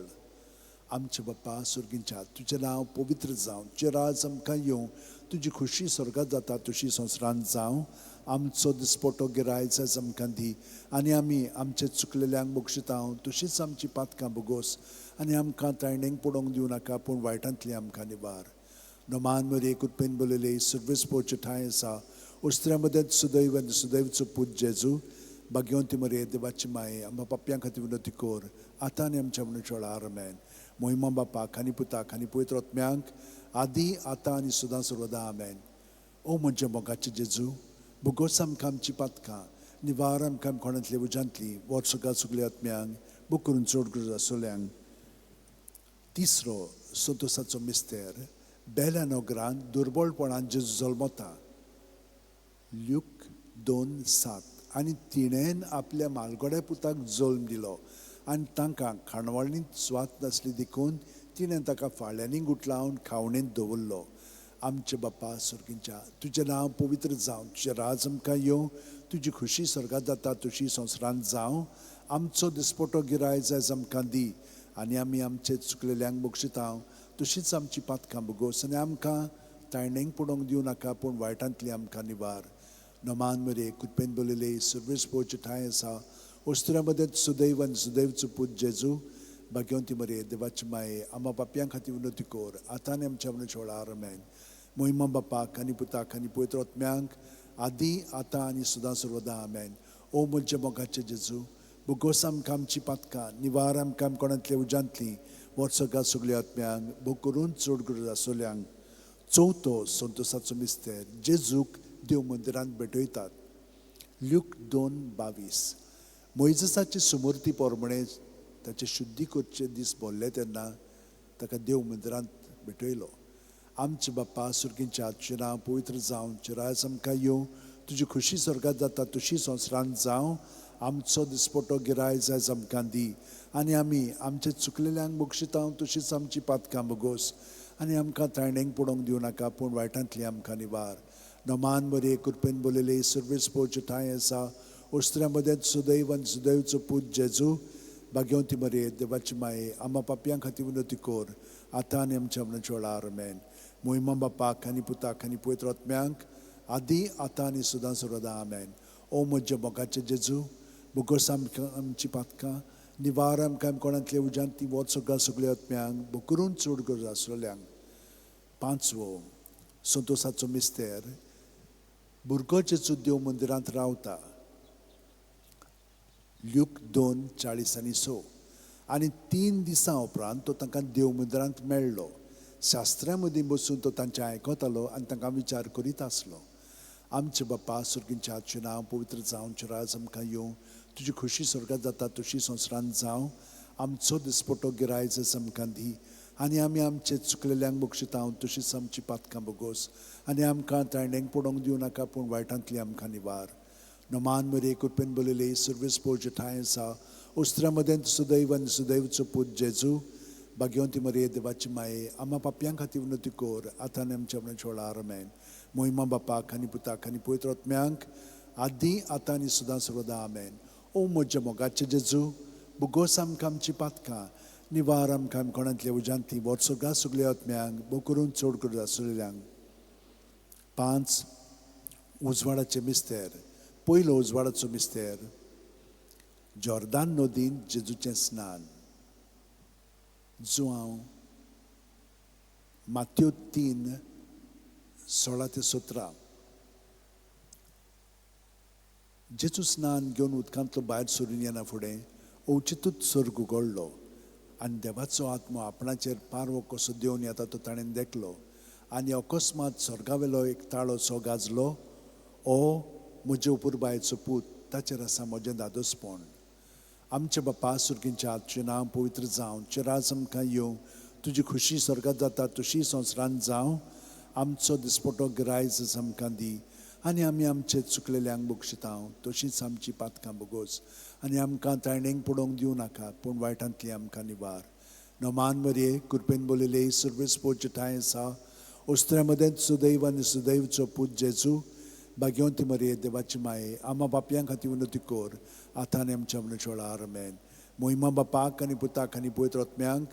आमचे बाप्पा सुर्गींच्या तुजें नांव पवित्र जावं, तुजें राज आमकां येवं, तुजी खुशी स्वर्गांत जाता तशी संवसारांत जावं. आमचो दिसपटो गिरायज आयज आमकां दी आनी आमी आमचे चुकलेल्यांक बक्षितांव तशींच आमची पातकां बोगोस आनी आमकां तायणेंक पडोवंक दिवं नाका पूण वायटांतली आमकां निवार. नोमान मरे कुरपेन बोलले सुर्वेस पोवचे ठांय आसा ओस्त्रा मदें सुदैव आनी सुदैवचो पूत जेजू भाग्यवंती मरे देवाची माये आमा पापयां खातीर विनंती कोर आतां आनी आमच्या मरणाच्या वेळार आमेन. मोहिमा बापाक आनी पुताक आनी पवित्र आत्म्यांक आदी आतां आनी सदां सर्वदा आमेन. ओ म्हजे मोगाचे जेजू बोगोस आमकां आमची पातकां निवार आमकां कोणांतली उज्यांतली वर्सोगा सगळ्या आत्म्यांक बूक करून चड गरज आसोल्यांक. तिसरो संतोसाचो मिस्तेर बेल्या नोगरांत दुर्बळपणान जेजू जल्मता. ल्यूक 2:7. आनी तिणेन आपल्या मालगोड्या पुताक जल्म दिलो आनी तांकां खाणवाळींत स्वात नासली देखून तिणें ताका फाळ्यांनी गुटलावन खावणेंत दवरलो. आमचे बाप्पा सुर्गींच्या तुजें नांव पवित्र जावं, तुजें राज आमकां येवं, तुजी खुशी स्वर्गांत जाता तशी संवसारांत जावं. आमचो दिसपटो गिरायज आयज आमकां दी आनी आमी आमचे चुकलेल्यांक बक्षितांव तशींच आमची पातकां बोगोस आनी आमकां तायणेंक पडोवंक दिवं नाका पूण वायटांतली आमकां निवार. नोमान मरे कुरपेन बोलले सुर्वेस पोवचे ठांय आसा ओस्त्रा मदें सुदैव आनी सुदैवचो पूत जेजू भाग्यवंती मरे देवाची माये आमा पापयां खातीर विनंती कोर आतां आनी आमच्या मरणाच्या वेळार आमेन. मोहिमा बापाक आनी पुताक आनी पवित्र आत्म्यांक आदी आतां आनी सदां सर्वदा आमेन. ओ म्हजे मोगाचे जेजू बोगोस आमकां आमची पातकां निवार आमकां कोणांतल्या उज्यांतली वर्सोगा सगळ्या आत्म्यांक बो करून चड गरज आसोल्यांक. चवथो संतोसाचो मिस्तेर जेजूक देव मंदिरांत भेटयतात. ल्यूक 2:22. मोइजेसाची सुमूर्ती पोरमणे ताचे शुद्धी करचे दीस भोल्ले तेन्ना ताका देव मंदिरांत भेटयलो आमचे बाप्पा सुर्गींच्या आजचे नांव पवित्र जावं चिरायस आमकां येवं तुजी खुशी स्वर्गात जाता तशी संवसारांत जावं आमचो दिसपटो गिरायज आयज आमकां दी आनी आमी आमचे चुकलेल्यांक बक्षितां तशीच आमची पातकां बगोस आनी आमकां ताळणेक पडोवंक दिवं नाका पूण वायटांतली आमकां निवार नमान बरे कृपेन बोलले सर्वीस पोवचे ठांय आसा ओस्त्र्या मदें सुदैव आनी सुदैवचो पूत जेजू भाग्यवंती मरे देवाची माये आम्हा पापयां खातीर विनोती कोर आतां आनी आमच्या मनाच्या वेळार आमेन मोहिमा बापाक आनी पुताक आनी पवित्र आत्म्यांक आदी आतां आनी सदां सर्वदा आमेन ओ म्हज्या मोगाचे जेजू बुगोस आमकां आमची पातकां निवार आमकां कोणांतले उज्यांत ती वोत सगळ्या आत्म्यांक बुकरून चड गरज आसलेल्यांक पांचवो संतोसाचो मिस्तेर भुरगो जेजू देव मंदिरांत रावता ल्यूक 2:40-6 आनी 3 दिसां उपरांत तो तांकां देव मंदिरांत मेळ्ळो शास्त्र्यां मदीं बसून तो तांचें आयकतालो आनी तांकां विचार करीत आसलो आमचे बाप्पा सुर्गींचें आजचें नांव पवित्र जावं चिरायज आमकां येवं तुजी खुशी स्वर्गात जाता तशी संवसारांत जावं आमचो दिसपटो गिरायज आमकां दी आनी आमी आमचे चुकलेल्यांक बक्षितां तशीच आमची पातकां बगोस आनी आमकां ताळणेक पडोवंक दिवं नाका पूण वायटांतली आमकां निवार नमान मरे कृपेन बोलले सर्वीस पोवचे ठांय आसा ओस्त्र्या मदें सुदैव आनी सुदैवचो पूत जेजू भाग्यवंती मरे देवाची माये आम्हा पापयां खातीर विनोती कोर आतां आनी आमच्या मनाच्या वेळार आमेन मोहिमा बापाक आनी पुताक आनी पवित्र आत्म्यांक आदी आतां आनी सदां सर्वदा आमेन ओ म्हज्या मोगाचे जेजू बुगोस आमकां आमची पातकां निवार आमकां कोणांतल्या उज्यांतली वर्सोगा सगळ्या आत्म्यांक बो करून चड गरज आसलेल्यांक 5 उजवाडाचें मिस्तेर पयलो उजवाडाचो मिस्तेर जॉर्दान नदींत जेजूचें स्नान जो हांव मात्यो 3:16-17 जेजू स्नान घेवन उदकांतलो भायर सरून येना फुडें अवचितूच सर्ग उगडलो आनी देवाचो आत्मो आपणाचेर पारवो कसो देवन येता तो ताणें देखलो आनी अकस्मात स्वर्गावेलो एक ताळो सो गाजलो ओ म्हजे उपुरबायेचो पूत ताचेर आसा म्हजें दादोसपण आमचे बाप्पा सुर्गींच्या आजचें नांव पवित्र जावं चिरायज आमकां येवं तुजी खुशी स्वर्गात जाता तशी संवसारांत जावं आमचो दिसपटो गिरायज आमकां दी आनी आमी आमचे चुकलेल्यांक बक्षितां तशीच आमची पातकां बगोस आनी आमकां ताळणेक पडोवंक दिवं नाका पूण वायटांतली आमकां निवार नमान मरे कृपेन बोलले सर्वीस पोवचे ठांय आसा ओस्त्र्या मदें सुदैव आनी सुदैवचो पूत जेजू भाग्यवंती मरे देवाची माये आम्हा पापयां खातीर विनोती कोर आतां आनी आमच्या मनाच्या वेळार आमेन मोहिमा बापाक आनी पुताक आनी पवित्र आत्म्यांक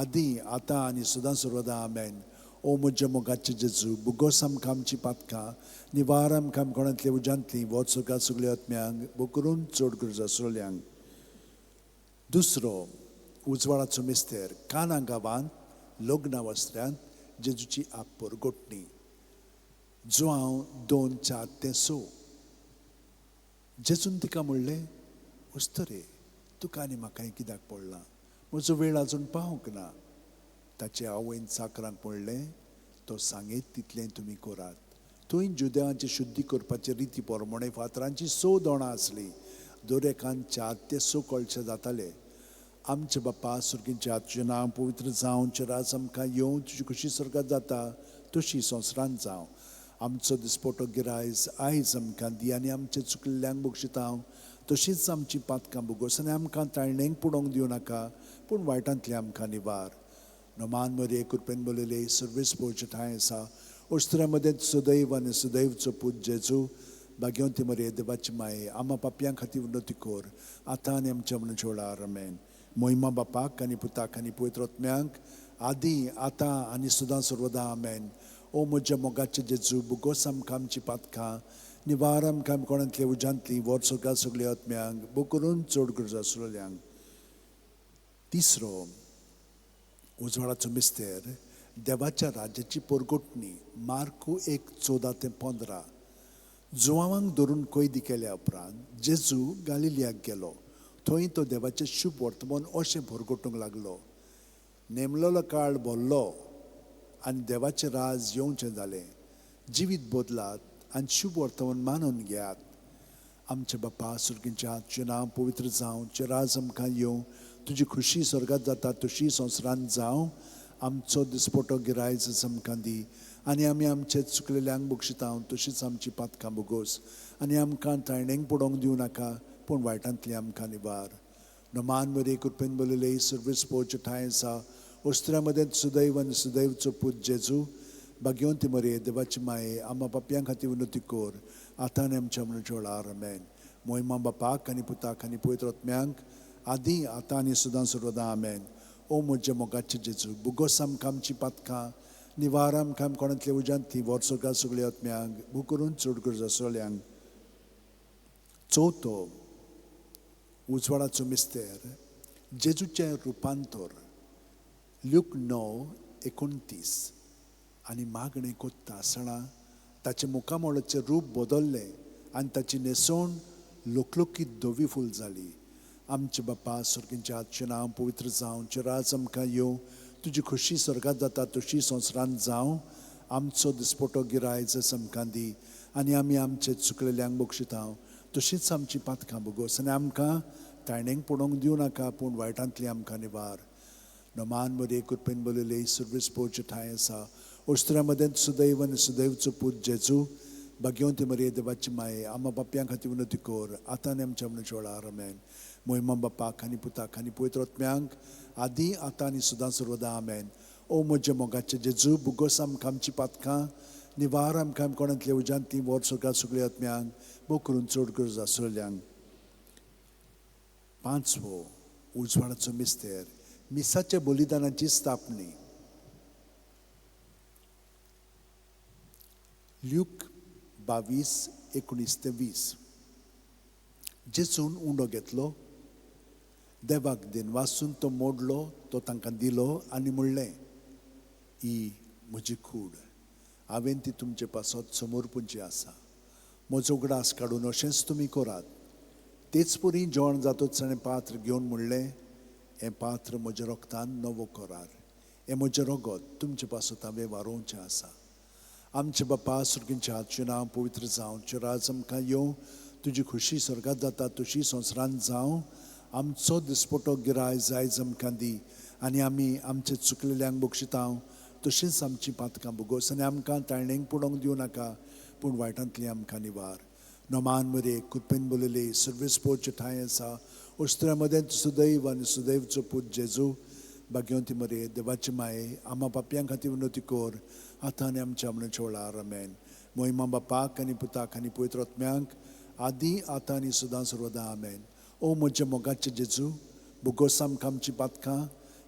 आदी आतां आनी सदां सर्वदा आमेन ओ म्हज्या मोगाचे जेजू बुगोस आमकां आमची पातकां निवार आमकां कोणांतले उज्यांतली वोत सगळ्या आत्म्यांक बो करून चड गरज आसलेल्यांक दुसरो उजवाडाचो मिस्तेर काना गांवांत लग्ना वस्त्र्यांत जेजूची आपपर गोठणी जो हांव 2:4-6 जेजून तिका म्हणलें उस्तरे तुका आनी म्हाकाय कित्याक पडलां म्हजो वेळ आजून पावूंक ना ताचे आवयन चाकरांक म्हणलें तो सांगीत तितलें तुमी करात थंय जुदेवांची शुद्धी करपाची रिती पोरमोणे फातरांची 6 दोणां आसलीं दर एकान 4 ते 6 कळशे जाताले आमचे बाप्पा सुर्गींचें आजचें नांव पवित्र जावं चिरायज आमकां येवं तुजी खुशी स्वर्गात जाता तशी संवसारांत जावं आमचो दिसपटो गिरायज आयज आमकां दी आनी आमचे चुकलेल्यांक बक्षितां तशीच आमची पातकां बगोस आनी आमकां ताळणेक पडोवंक दिवं नाका पूण वायटांतली आमकां निवार नमान मरे कृपेन बोलले सर्वीस पोवचे ठांय आसा ओस्त्र्या मदें सुदैव आनी सुदैवचो पूत जेजू भाग्यवंती मरे देवाची माये आम्हा पापयां खातीर विनोती कोर आतां आनी आमच्या मनाच्या वेळार आमेन मोहिमा बापाक आनी पुताक आनी पवित्र आत्म्यांक आदी आतां आनी सदां सर्वदा आमेन ओ म्हज्या मोगाचे जेजू बुगोस आमकां आमची पातकां निवार आमकां कोणांतले उज्यांतली वर्सोगा सगळ्या आत्म्यांक बो करून चड गरज आसलेल्यांक तिसरो उजवाडाचो मिस्तेर देवाच्या राज्याची परगोटणी मार्कू 1:14-15 जुवांक धरून कैदी केल्या उपरांत जेजू गालिलियाक गेलो थंय तो देवाचें शुभ वर्तमान अशें भरगोटूंक लागलो नेमलेलो काळ भरलो आनी देवाचें राज येवचें जालें जिवीत बदलात आनी शुभ वर्तमान मानून घेयात आमचे बाप्पा सुर्गींच्या आजचें नांव पवित्र जावं चिरायज आमकां येवं तुजी खुशी स्वर्गात जाता तशी संवसारांत जावं आमचो दिसपटो गिरायज आमकां दी आनी आमी आमचे चुकलेल्यांक बक्षितांव तशीच आमची पातकां बोगोस आनी आमकां ताळणेंक पडोवंक दिवं नाका पूण वायटांतली आमकां निवार नमान बरे कृपेन बोलले सर्वीस पोवचे ठांय आसा ओस्त्र्यामध्ये सुदैव आनी सुदैवचो पूत जेजू भाग्यवंती मरे देवाची माये आम्हा पापयां खातीर विनोती कोर आतां आनी आमच्या मनच्या वेळार आमेन मोहिमा बापाक आनी पुताक आनी पवित्र आत्म्यांक आदी आतां आनी सदां सर्वदा आमेन ओ म्हजे मोगाचे जेजू बुगोस आमकां आमची पातकां निवार आमकां कोणांतले उज्यांतली वर्सोगा सगळ्या आत्म्यांक बू करून चड गरज आसलेल्यांक चवथो उजवाडाचो मिस्तेर जेजूचें रुपांतर ल्यूक 9:29 आनी मागणें कोत्ता आसतना ताचे मुखामोळाचें रूप बदल्लें आनी ताची न्हेसोण लोकलोकीत धवी फूल जाली आमचे बापा सुर्गींच्या आजचें नांव पवित्र जावं चिराज आमकां येवं तुजी खुशी स्वर्गांत जाता तशी संवसारांत जावं आमचो दिसपटो गिरायज आमकां दी आनी आमी आमचे चुकलेल्यांक बक्षितांव तशीच आमची पातकां बोगोस आनी आमकां ताळणेंक पडोवंक दिवं नाका पूण वायटांतली आमकां निवार नमान बरे कृपेन बोलले सर्वीस पोवचे ठांय आसा ओस्त्र्यामध्ये सुदैव आनी सुदैवचो पूत जेजू भाग्यवंती मरे देवाची माये आम्हा पापयां खातीर विनोती कोर आतां आनी आमच्या मनच्या वेळार आमेन मोहिमा बापाक आनी पुताक आनी पवित्र आत्म्यांक आदी आतां आनी सदां सर्वदा आमेन ओ म्हजे मोगाचे जेजू बुगोस आमकां आमची पातकां निवार आमकां कोणांतल्या उज्यांतली वर सगळ्या सगळ्या आत्म्यांक बो करून चड गरज आसलेल्यांक पांचवो उजवाडाचो मिस्तेर मिसाच्या बलिदानाची स्थापणी ल्यूक 22:19-20 जेजून उंडो घेतलो देवाक दिन वाचून तो मोडलो तो तांकां दिलो आनी म्हणलें ही म्हजी कूड हांवें ती तुमचे पासत समोर पुंजी आसा म्हजो उगडास काडून अशेंच तुमी करात तेच परी जेवण जातूच ताणें पात्र घेवन म्हणलें हें पात्र म्हज्या रोगतान नवो करार हें म्हजें रगत तुमचे पासत हांवें वारोवचें आसा आमचे बापा सुर्गींच्या आजचें नांव पवित्र जावं चिराज आमकां येवं तुजी खुशी स्वर्गांत जाता तशी संवसारांत जावं आमचो दिसपटो गिरायज आयज आमकां दी आनी आमी आमचे चुकलेल्यांक बक्षितांव तशीच आमची पातकां बोगोस आनी आमकां ताळणेंक पडोवंक दिवं नाका पूण वायटांतली आमकां निवार नमान मरे कृपेन बोलले सर्वीस पोवचे ठांय आसा ओस्त्र्यामध्ये सुदैव आनी सुदैवचो पूत जेजू भाग्यवंती मरे देवाची माये आम्हा पापयां खातीर विनोती कोर आतां आनी आमच्या मनच्या वेळार आमेन मोहिमा बापाक आनी पुताक आनी पवित्र आत्म्यांक आदी आतां आनी सदां सर्वदा आमेन ओ म्हजे मोगाचे जेजू बुगोस आमकां आमची पातकां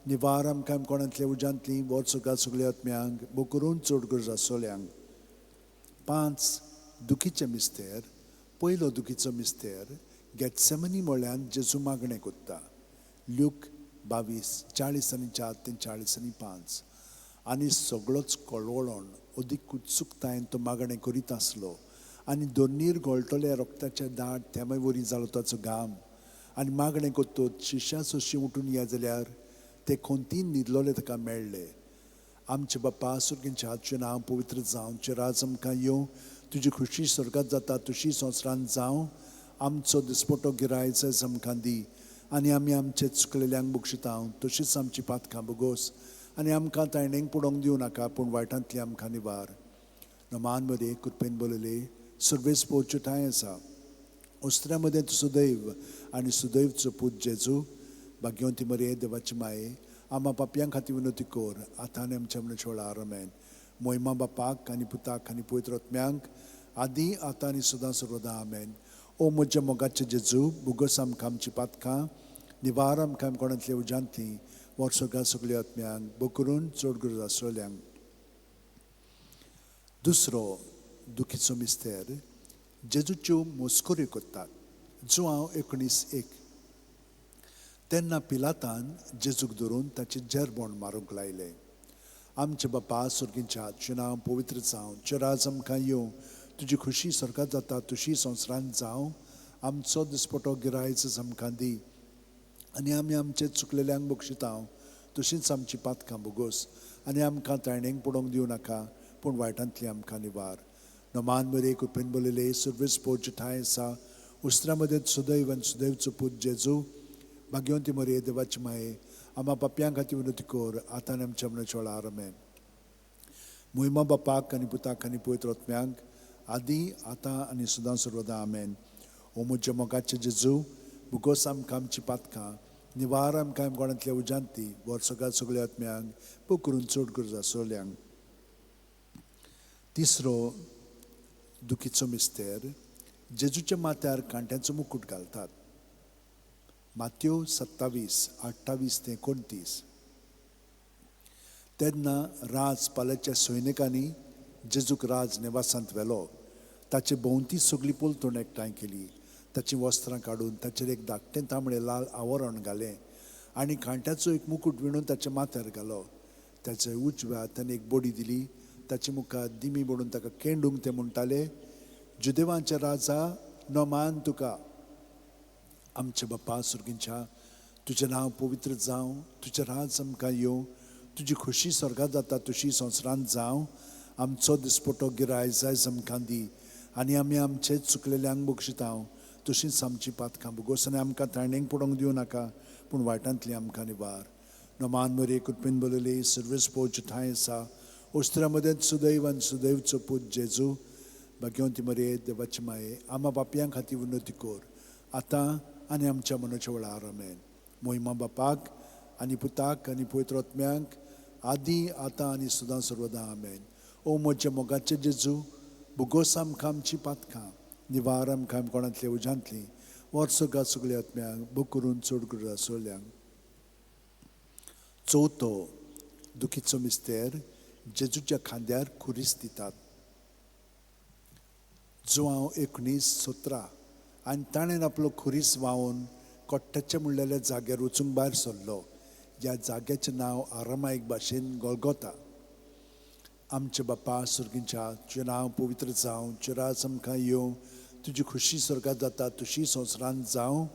निवार आमकां कोणांतल्या उज्यांतली वर सगळ्या आत्म्यांक बो करून चड गरज आसलेल्यांक 5 दुखीचे मिस्तेर पयलो दुखीचो मिस्तेर गेत्सेमनी मळ्यान जेजू मागणें कोत्ता ल्यूक 22:40-4-40-5 आनी सगळोच कळवळोन अदीक उत्सुकतायेन तो मागणें करीत आसलो आनी दोनीर गळटले रोगताचे दाट तेमय वरी जालो ताचो घाम आनी मागणें कोत्तोत शिश्यां सोशी उठून या जाल्यार ते खोंतीन न्हिदलोले ताका मेळ्ळे आमचे बापा सुर्गींच्या आजचें नांव पवित्र जावं चिराज आमकां येवं तुजी खुशी स्वर्गांत जाता तशी संवसारांत जावं आमचो दिसपटो गिरायज आमकां दी आनी आमी आमचे चुकलेल्यांक बक्षितांव तशीच आमची पातकां बोगोस आनी आमकां ताळणेंक पडोवंक दिवं नाका पूण वायटांतली आमकां निवार नमान मरे कृपेन बोलले सर्वेस पोवचे ठांय आसा ओस्त्र्यामध्ये सुदैव आनी सुदैवचो पूत जेजू भाग्यवंती मरे देवाची माये आम्हा पापयां खातीर विनोती कोर आतां आनी आमच्या मनच्या वेळार आमेन मोहिमा बापाक आनी पुताक आनी पवित्र आत्म्यांक आदी आतां आनी सदां सर्वदा आमेन ओ म्हज्या मोगाचे जेजू बुगोस आमकां आमची पातकां निवार आमकां कोणांतल्या उज्यांतली वर सगळ्या आत्म्यांक बो करून चड गरज आसलेल्यांक दुसरो दुखीचो मिस्तेर जेजूच्यो मस्कोऱ्यो कोत्तात जो हांव 19:1 तेन्ना पिलातान जेजूक धरून ताचे जेरबोण मारूंक लायलें आमचे बापा सुर्गींच्या आजचें नांव पवित्र जावं चिराज आमकां येवं तुजी खुशी स्वर्गांत जाता तशी संवसारांत जावं आमचो दिसपटो गिरायज आमकां दी आनी आमी आमचे चुकलेल्यांक बक्षितांव तशीच आमची पातकां बोगोस आनी आमकां ताळणेंक पडोवंक दिवं नाका पूण वायटांतली आमकां निवार नमान मरे कृपेन बोलले सर्वीस पोवचे ठांय आसा उस्त्र्यामध्ये सुदैव आनी सुदैवचो पूत जेजू भाग्यवंती मरे देवाची माये आम्हा पापयां खातीर विनंती कर आतां आनी आमच्या मनाच्या वेळार आमेन. महिमा बापाक आनी पुताक आनी पवित्र आत्म्यांक आदी आतां आनी सदां सर्वदा आमेन. ओ म्हज्या मोगाचें जेजू, भुगोस आमकां आमची पातकां, निवार आमकां कोणांतल्या उजांती, वर्सोगात सगळ्या आत्म्यांक पू करून चड गरज आसोल्यांक. तिसरो दुखीचो मिस्तेर, जेजूच्या माथ्यार कांट्याचो मुकुट घालतात. मात्यो 27:28-29. तेन्ना राज पालाच्या सैनिकांनी जेजूक राज निवासांत व्हेलो. ताचे भोंवती सगळी पलतून एकठांय केली. ताची वस्त्रां काडून ताचेर एक धाकटें तांबडें लाल आवरण घालें आनी कांट्याचो एक मुकुट विणून ताच्या माथ्यार घालो. ताच्या उजव्या हातान एक बडी दिली. ताचे मुखार दिमी म्हणून ताका केंडूंक ते म्हणटाले, जुदेवांच्या राजा नोमान तुका. आमचे बापा सुर्गींच्या, तुजें नांव पवित्र जावं, तुजें राज आमकां येवं, तुजी खुशी स्वर्गांत जाता तशी संवसारांत जावं. आमचो दिसपटो गिराय जायज आमकां दी आनी आमी आमचे चुकलेल्यांक बक्षितांव तशींच आमची पातकां भुगोस आनी आमकां ताणेंक पडोवंक दिवं नाका पूण वायटांतली आमकां निवार. नोमान मरे कुटपीन बोलले सर्वेस पोवचे ठांय आसा. ओस्त्रा मदें सुदैव आनी सुदैवचो पूत जेजू, भाग्यवंती मरे देवाची माये, आम्हा पापयां खातीर विनंती कर आतां आनी आमच्या मनाच्या वेळार आमेन. महिमा बापाक आनी पुताक आनी पवित्र आत्म्यांक आदी आतां आनी सदां सर्वदा आमेन. ओ म्हज्या मोगाचें जेजू, भुगोस आमकां आमची पातकां, निवार आमकां कोणांतल्या उजांतली, वर्सोगात सगळ्या आत्म्यांक बूक करून चड गरज आसोल्यांक. चवथो दुखीचो मिस्तेर, जेजूच्या खांद्यार खुरीस दितात. जुआंव 19:17. आनी ताणें आपलो खुरीस व्हांवून कोट्ट्याचे म्हणलेल्या जाग्यार वचूंक भायर सरलो. ह्या जाग्याचें नांव आरामायक भाशेन गोल्गोथा. आमचे बापा सुर्गींच्या, तुजें नांव पवित्र जावं, तुजें राज आमकां येवं, तुजी खुशी स्वर्गांत जाता तशी संवसारांत जावं.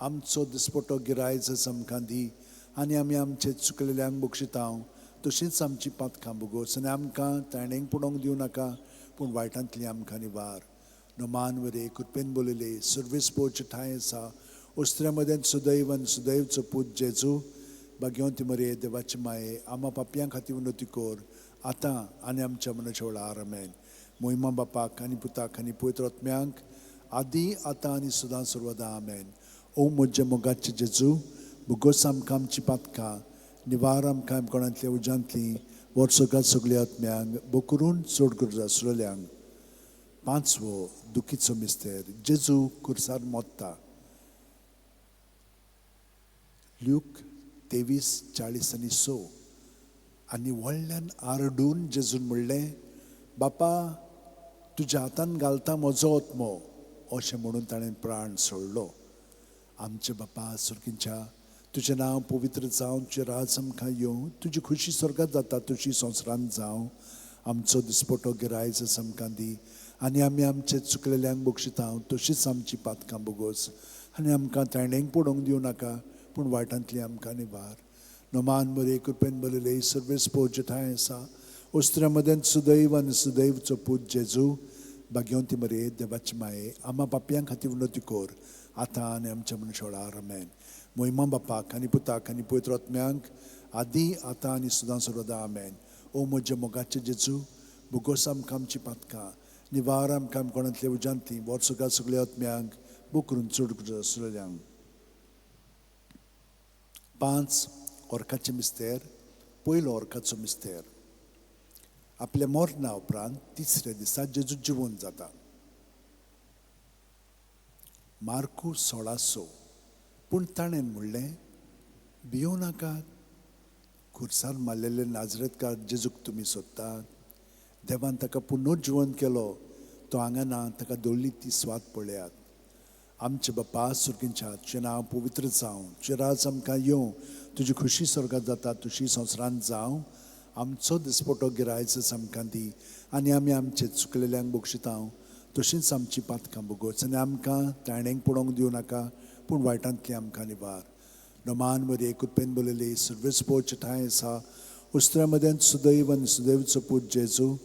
आमचो दिसपटो गिराय जस आमकां दी आनी आमी आमचे चुकलेल्यांक बक्षितांव तशींच आमची पातकां भुगोस आनी आमकां ताणेंक पडोवंक दिवं नाका पूण वायटांतली आमकां निवार. नोमान वरे कृपेन बोलले सर्वेस पोवचे ठांय आसा. ओस्त्र्या मदें सुदैव आनी सुदैवचो पूत जेजू, भाग्यवंती मरे देवाची माये, आम्हा पापयां खातीर विनंती कर आतां आनी आमच्या मनाच्या वेळार आमेन. महिमा बापाक आनी पुताक आनी पवित्र आत्म्यांक आदी आतां आनी सदां सर्वदा आमेन. ओ म्हज्या मोगाचें जेजू, भुगोस आमकां आमची पातकां, निवार आमकां कोणांतल्या उजांतली, वर्सोगात सगळ्या आत्म्यांक बो करून चड गरज आसलेल्यांक. पांचवो दुखीचो मिस्तेर, जेजू खुर्सार मोडटा. ल्यूक 23:40-6. आनी व्हडल्यान आरडून जेजून म्हणलें, बापा तुज्या हातान घालता म्हजो आत्मो, अशें म्हणून ताणें प्राण सोडलो. आमचे बापा सुर्गींच्या, तुजें नांव पवित्र जावं, तुजें राज आमकां येवं, तुजी खुशी स्वर्गांत जाता तशी संवसारांत जावं. आमचो दिसपटो गिराय जस आमकां दी आनी आमी आमचे चुकलेल्यांक बक्षितांव तशींच आमची पातकां भुगोस आनी आमकां ताणेंक पडोवंक दिवं नाका पूण वायटांतली आमकां निवार. नोमान मरे कृपेन बोलले सर्वेस पोवचे ठांय आसा. ओस्त्र्या मदें सुदैव आनी सुदैवचो पूत जेजू, भाग्यवंती मरे देवाची माये, आम्हा पापयां खातीर विनंती कर आतां आनी आमच्या मनशा वेळार आमेन. महिमा बापाक आनी पुताक आनी पवित्र आत्म्यांक आदी आतां आनी सदां सर्वदा आमेन. ओ म्हज्या मोगाचें जेजू, भुगोस आमकां आमची पातकां, निवार आमकां कोणांतल्या उजांतली, वर्सोगात सगळ्या आत्म्यांक बूक करून चड गरज आसलेल्यांक. 5 ओर्काचें मिस्तेर, पयलो ओर्काचो मिस्तेर. आपल्या मरणा उपरांत तिसऱ्या दिसा जेजू जिवंत जाता. मार्कू 16:6. पूण ताणें म्हणलें, भियो नाकात, खुर्सार मारलेले नाजरेतकार जेजूक तुमी सोदतात. देवान ताका पुनर्जिवंत केलो, तो हांगा ना, ताका दवरली ती स्वात पळयात. आमचे बापा सुर्गींच्या, तुजें नांव पवित्र जावं, तुजें राज आमकां येवं, तुजी खुशी स्वर्गांत जाता तशी संवसारांत जावं. आमचो दिसपटो गिराय जस आमकां दी आनी आमी आमचे चुकलेल्यांक बक्षितांव तशींच आमची पातकां भुगोस आनी आमकां ताणेंक पडोवंक दिवं नाका पूण वायटांतली आमकां निवार. नोमान मरे कृपेन बोलले सर्वेस पोवचे ठांय आसा. ओस्त्र्या मदें सुदैव आनी सुदैवचो पूत जेजू,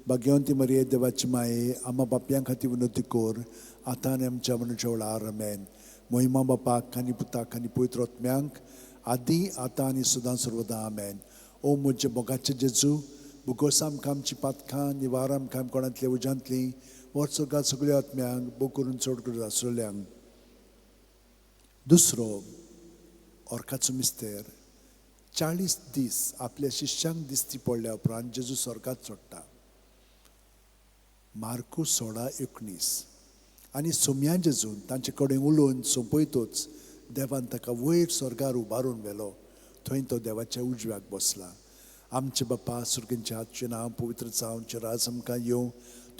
भाग्यवंती मरे देवाची माये, आम्हा पापयां खातीर विनंती कर आतां आनी आमच्या मनशा वेळार आमेन. महिमा बापाक आनी पुताक आनी पवित्र आत्म्यांक आदी आतां आनी सदां सर्वदा आमेन. ओ म्हजे मोगाचे जेजू, बुगोस आमकां आमची पातकां, निवार आमकां कोणांतले उजांतली, वर्सोगात सगळ्या आत्म्यांक बो करून चड करून आसलेल्यांक. दुसरो ऑर्काचो मिस्तेर 40 दीस आपल्या शिश्यांक दिसती पडल्या उपरांत जेजू स्वर्गात चडटा. मार्कू 16:19. आनी सोम्या जेजून तांचे कडेन उलोवन सोंपयतूच देवान ताका वयर स्वर्गार उबारून व्हेलो. थंय तो देवाच्या उजव्याक बसला. आमचे बापा सुर्गींच्या हातचें नांव पवित्र जावं, तुजें राज आमकां येवं,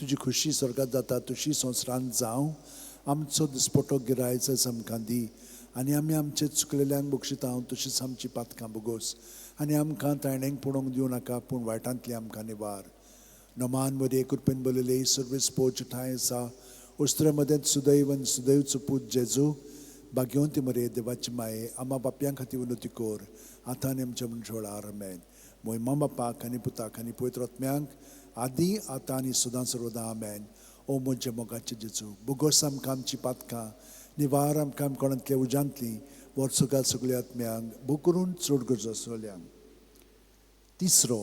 तुजी खुशी स्वर्गात जाता तशी संवसारांत जावं. आमचो दिसपटो गिरायज आमकां दी, आनी आमी आमचे चुकलेल्यांक बक्षिता तशीच आमची पातकां बुगोस, आनी आमकां तायणेक पडोवंक दिवं नाका, पूण वायटांतली आमकां निवार. नमान मध्ये कृपेन बोलले सर्वीस पोच ठाय आसा, उस्त्रे मदें सुदैवन सुदैवचो पूत जेजू, भाग्यवंती मरे देवाची माये, आम्हा बापयां खातीर विनोती कोर, आतां आनी आमच्या मनशा वेळार आमेन. मोहिमा बापाक आनी पुताक आनी पवित्र आत्म्यांक आदी आतां आनी सदां सर्वदा आमेन. ओ म्हजे मोगाचे जेजू, बुगोस आमकां आमची पातकां, निवार आमकां कोणांतल्या उजांतली, वर्सोगात सगळ्या आत्म्यांक बो करून चड गरजो आसलेल्यांक. तिसरो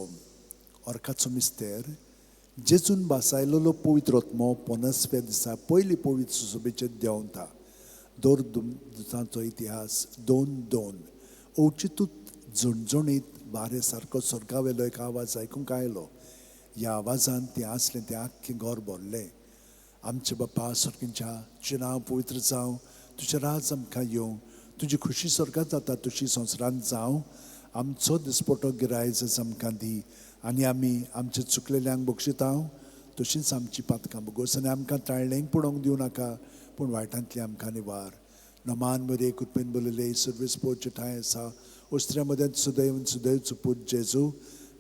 ऑर्काचो मिस्तेर जेजून बासायलेलो पवित्र आत्मो 50व्या दिसा पयली पवित्र सुसोबेचेर देंवता. दोर दिसांचो इतिहास 2:2. ओचितूत झणझणीत वारे सारको स्वर्गावेलो एक आवाज आयकूंक आयलो. ह्या आवाजान तें आसलें तें आख्खें घर भरलें. आमचे बापा सुर्गींच्या, तुजें नांव पवित्र जावं, तुजें राज आमकां येवं, तुजी खुशी स्वर्गात जाता तशी संवसारांत जावं. आमचो दिसपटो गिरायज आमकां दी, आनी आमी आमचे चुकलेल्यांक बक्षिता तशींच आमची पातकां बुगोस, आनी आमकां ताळणेक पडोवंक दिवं नाका, पूण वायटांतली आमकां निवार. नमान मध्ये कृपेन बोलले सर्वीस पोच ठाय आसा, उस्त्र्या मदें सुदैवन सुदैवचो पूत जेजू,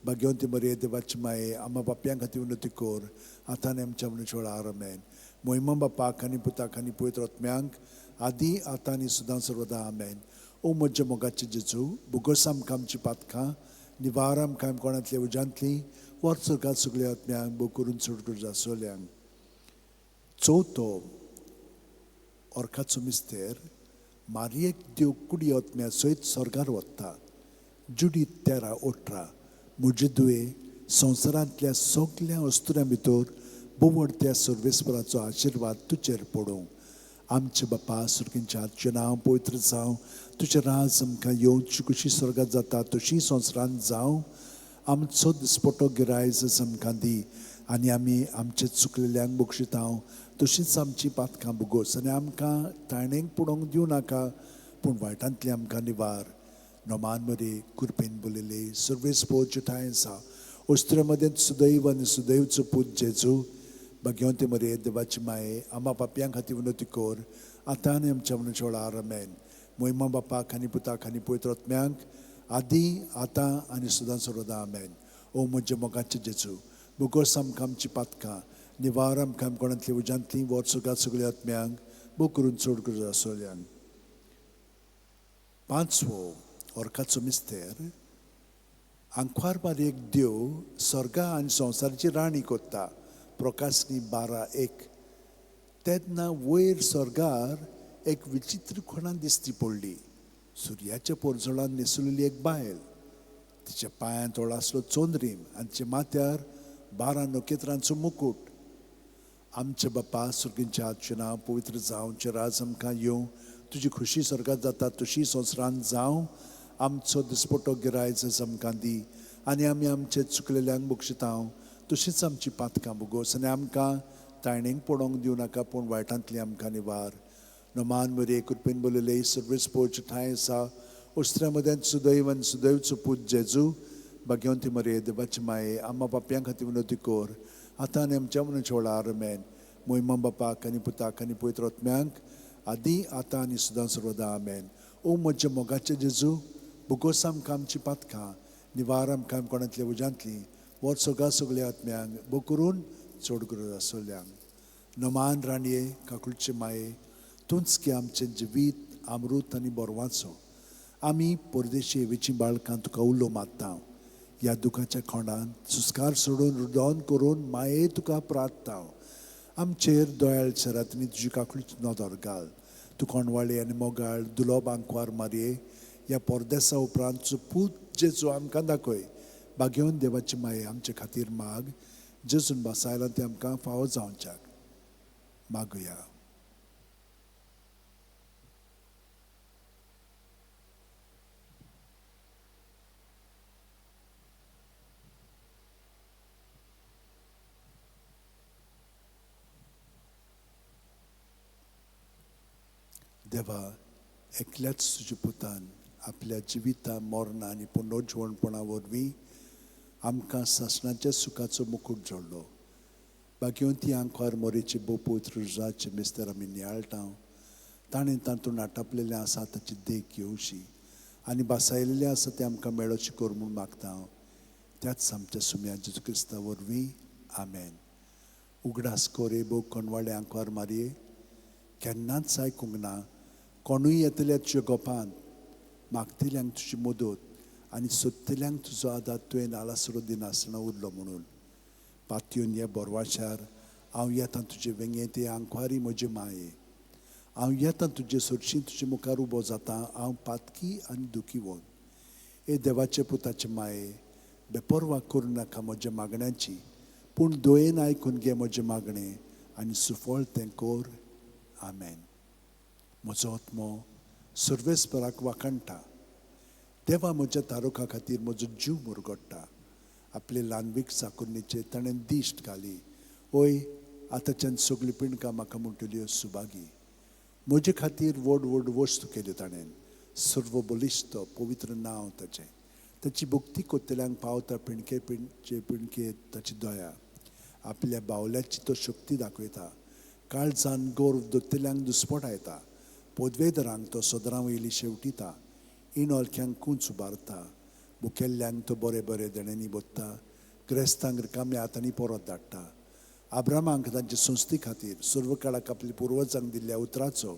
भाग्यवंती मरे देवाची माये, आम्हा बापयां खातीर विनोती कोर, आतां आनी आमच्या मनशा वेळार आमेन. मोहिमा बापाक आनी पुताक आनी पवित्र आत्म्यांक आदी आतां आनी सदां सर्वदा आमेन. ओ म्हजे मोगाचे जेजू, बुगोस आमकां आमची पातकां, निवार आमकां कोणांतल्या उजांतली, वर्सोगात सगळ्या आत्म्यांक बो करून चड गरजो आसलेल्यांक. चवथो ऑर्काचो मिस्तेर मारयेक देव कुडी आत्म्या सयत स्वर्गार वता. जुडीत 13:18. म्हजे दुये संवसारांतल्या सगळ्या अस्तुऱ्यां भितर बोवड त्या सर्वेस्पराचो आशिर्वाद तुजेर पडूं. आमचे बापा सुर्गींच्या, तुजें नांव पवित्र जावं, तुजें राज आमकां येवं, तुजी खुशी स्वर्गात जाता तशी संवसारांत जावं. आमचो दिसपटो गिरायज आमकां दी, आनी आमी आमचे चुकलेल्यांक बक्षिता तशींच आमची पातकां बुगोस, आनी आमकां तायणेक पडोवंक दिवं नाका, पूण वायटांतली आमकां निवार. नोमान मध्ये कृपेन बोलले सर्वेस पोच ठाय आसा, उस्त्रे मदें सुदैव आनी सुदैवचो पूत जेजू, भाग्यवंती मरे देवाची माये, आम्हा बापयां खातीर विनोती कोर, आतां आनी आमच्या मनशा वेळार आमेन. मोहिमा बापाक आनी पुताक आनी पवित्र आत्म्यांक आदी आतां आनी सदां सर्वदा आमेन. ओ म्हजे मोगाचे जेजू, बुगोस आमकां आमची पातकां, निवार आमकां कोणांतली उजांतली, वर्सोगात सगळ्या आत्म्यांक बो करून चड गरजो आसलेल्यांक. पांचवो ऑर्काचो मिस्तेर आंखवार बारीक देव स्वर्गा आनी संवसाराची राणी कोत्ता. प्रकाशनी 12:1. तेन्ना वयर स्वर्गार एक विचित्र खोणा दिसती पडली. सुर्याच्या पोरजोळान न्हेसलेली एक बायल, तिच्या पांयांत आसलो चोंदरीम, आनी तिच्या माथ्यार 12 नखेत्रांचो मुकुट. आमचे बापा सुर्गींच्या, तुजें नांव पवित्र जावं, तुजें राज आमकां येवं, तुजी खुशी स्वर्गात जाता तशी संवसारांत जावं. आमचो दिसपटो गिरायज आमकां दी, आनी आमी आमचे चुकलेल्यांक बक्षिता तशींच आमची पातकां बुगोस, आनी आमकां तायणेक पडोवंक दिवं नाका, पूण वायटांतली आमकां निवार. नोमान मध्ये कृपेन बोलले सर्वेस पोच ठाय आसा, उस्त्र्या मदें सुदैव आनी सुदैवचो पूत जेजू, भाग्यवंती मरे देवाची माये, आम्हा बापयां खातीर विनोती कोर, आतां आनी आमच्या मनशा वेळार आमेन. मोहिमा बापाक आनी पुताक आनी पवित्र आत्म्यांक आदी आतां आनी सदां सर्वदा आमेन. ओ म्हजे मोगाचे जेजू, बुगोस आमकां आमची पातकां, निवार आमकां कोणांतल्या उजांतली, वर्सोगात सगळ्या आत्म्यांक बो करून चड गरज आसलेल्यांक. नोमान राणये, काकुळचे माये, तूंच की आमचें जिवीत, अमृत आनी बोरवांचो. आमी परदेशी हेवेची बाळकां तुका उलो मारता. ह्या दुखाच्या खोंडांत सुस्कार सोडून रुदोन करून माये तुका प्रार्थता. आमचेर दोयाळ शरातनी तुजी काकुळीची नदर घाल. तूं कोणवाळी आनी मोगाळ दुलोब आंकवार मारये, ह्या परदेसा उपरांत तुजो पूत जेजू आमकां दाखय. बागेवन देवाची माये आमचे खातीर माग. जेजून बसायला ते आमकां फावो जावच्याक मागुया. देवा, एकल्याच तुज्या पुतान आपल्या जिविता मरणा आनी पुनर्जीवणपणा वरवीं आमकां सासणाच्या सुखाचो मुकूट जोडलो. बाकी ती आंकवार मोरेची बोपूत रुजाचे मेस्तर आमी नियाळटा. ताणें तातूंत आटापलेलें आसा ताची देख येवची आनी बासायलेलें आसा तें आमकां मेळोचें कर म्हूण मागता हांव. त्याच आमच्या सुम्या जेजू क्रिस्ता वरवीं. आमेन. उगडास कोरे बो कोणवाडे आंकवार मारये, केन्नाच आयकूंक ना कोणूय येतल्या तुज्या गोपांत. मागतल्यांक तुजी मदत आनी सोदतल्यांक तुजो आदार तुवें आलासरो दिनासतना उरलो म्हणून. पातयेवन हे बोरवाशार हांव येतां तुजे वेंगे ते आंकवारी म्हजे माये. हांव येतां तुजे सोडशीं तुजे मुखार उबो जातां. हांव पातकी आनी दुखीवण. हे देवाचे पुताचे माये, बेपरवा करूं नाका म्हज्या मागण्यांची, पूण दोयेन आयकून घे म्हजें मागणें आनी सुफळ तें कोर. आमेन. म्हजो आत्मो सर्वेस्पराक वाखाणटा. देवा, म्हज्या तारुका खातीर म्हजो जीव मुरगोडटा. आपले ल्हानवीक साकुरणीचे ताणें दिश्ट घाली. ओय, आतांच्यान सगळीं पिणकां म्हाका म्हणटल्यो सुभागी. म्हजे खातीर व्हड व्हड वस्तू केल्यो ताणें. सर्व बलिश्ट पवित्र नांव ताचें. ताची भक्ती कोत्तल्यांक पावता पिणके पिणके ताची दया. आपल्या बावल्याची तो शक्ती दाखयता. काळजान गौरव दोत्तल्यांक दुस्पट येता. पोदवेदरांक तो सदरां वयली शेवटिता. इनोलक्यांक कूंच उबारता. मुखेल्ल्यांक तो बरे बरे देण्यांनी बोत्ता. क्रेस्तांक रिकाम्या हातांनी परत धाडटा. आब्रामांक तांचे संस्थे खातीर सर्व काळाक आपल्या पुर्वजांक दिल्ल्या उतराचो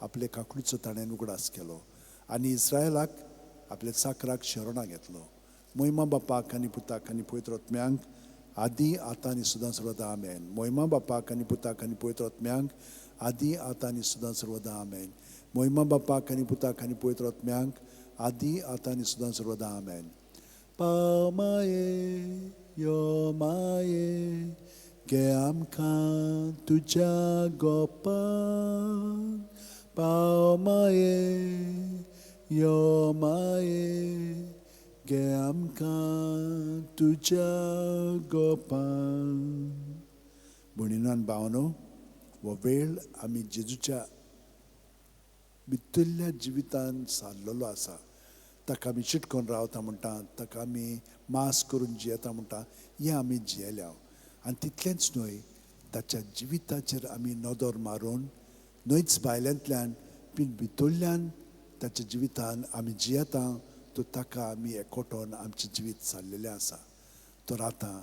आपले काकुळीचो ताणें उगडास केलो. आनी इस्रायलाक आपल्या चाकराक शरणां घेतलो. मोहिमा बापाक आनी पुताक आनी पवित्र आत्म्यांक आदी आतां आनी सदां सर्वदा. आमेन. मोहिमा बापाक आनी पुताक आनी पवित्र आत्म्यांक आदी आतां आनी सदां सर्वदा. आमेन. मोहिमा बापाक आनी पुताक आनी पवित्र आत्म्यांक आदी आतां आनी सदां सर्वदा. आमेन. पाव माये यो माये, घे आमकां तुज्या गोपान. पाव माये यो माये, घे आमकां तुज्या गोपान. भयणीनो आनी भावनो, हो वेळ आमी जेजूच्या भितरल्या जिवितान सारलेलो आसा. ताका आमी चिटकोन रावता म्हणटा, ताका आमी मास करून जियेता म्हणटा, हें आमी जियेल्या. आनी तितलेंच न्हय, ताच्या जिविताचेर आमी नदर मारून न्हयच भायल्यांतल्यान पूण भितरल्यान ताच्या जिवितान आमी जियेता. तो ताका आमी एकवटोन आमचें जिवीत सारलेलें आसा. तर आतां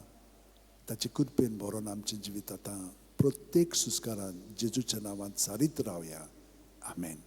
ताचे कृपेन भरोन आमचें जिवीत आतां प्रत्येक सुस्कारान जेजूच्या नांवान सारीत रावया. आमेन.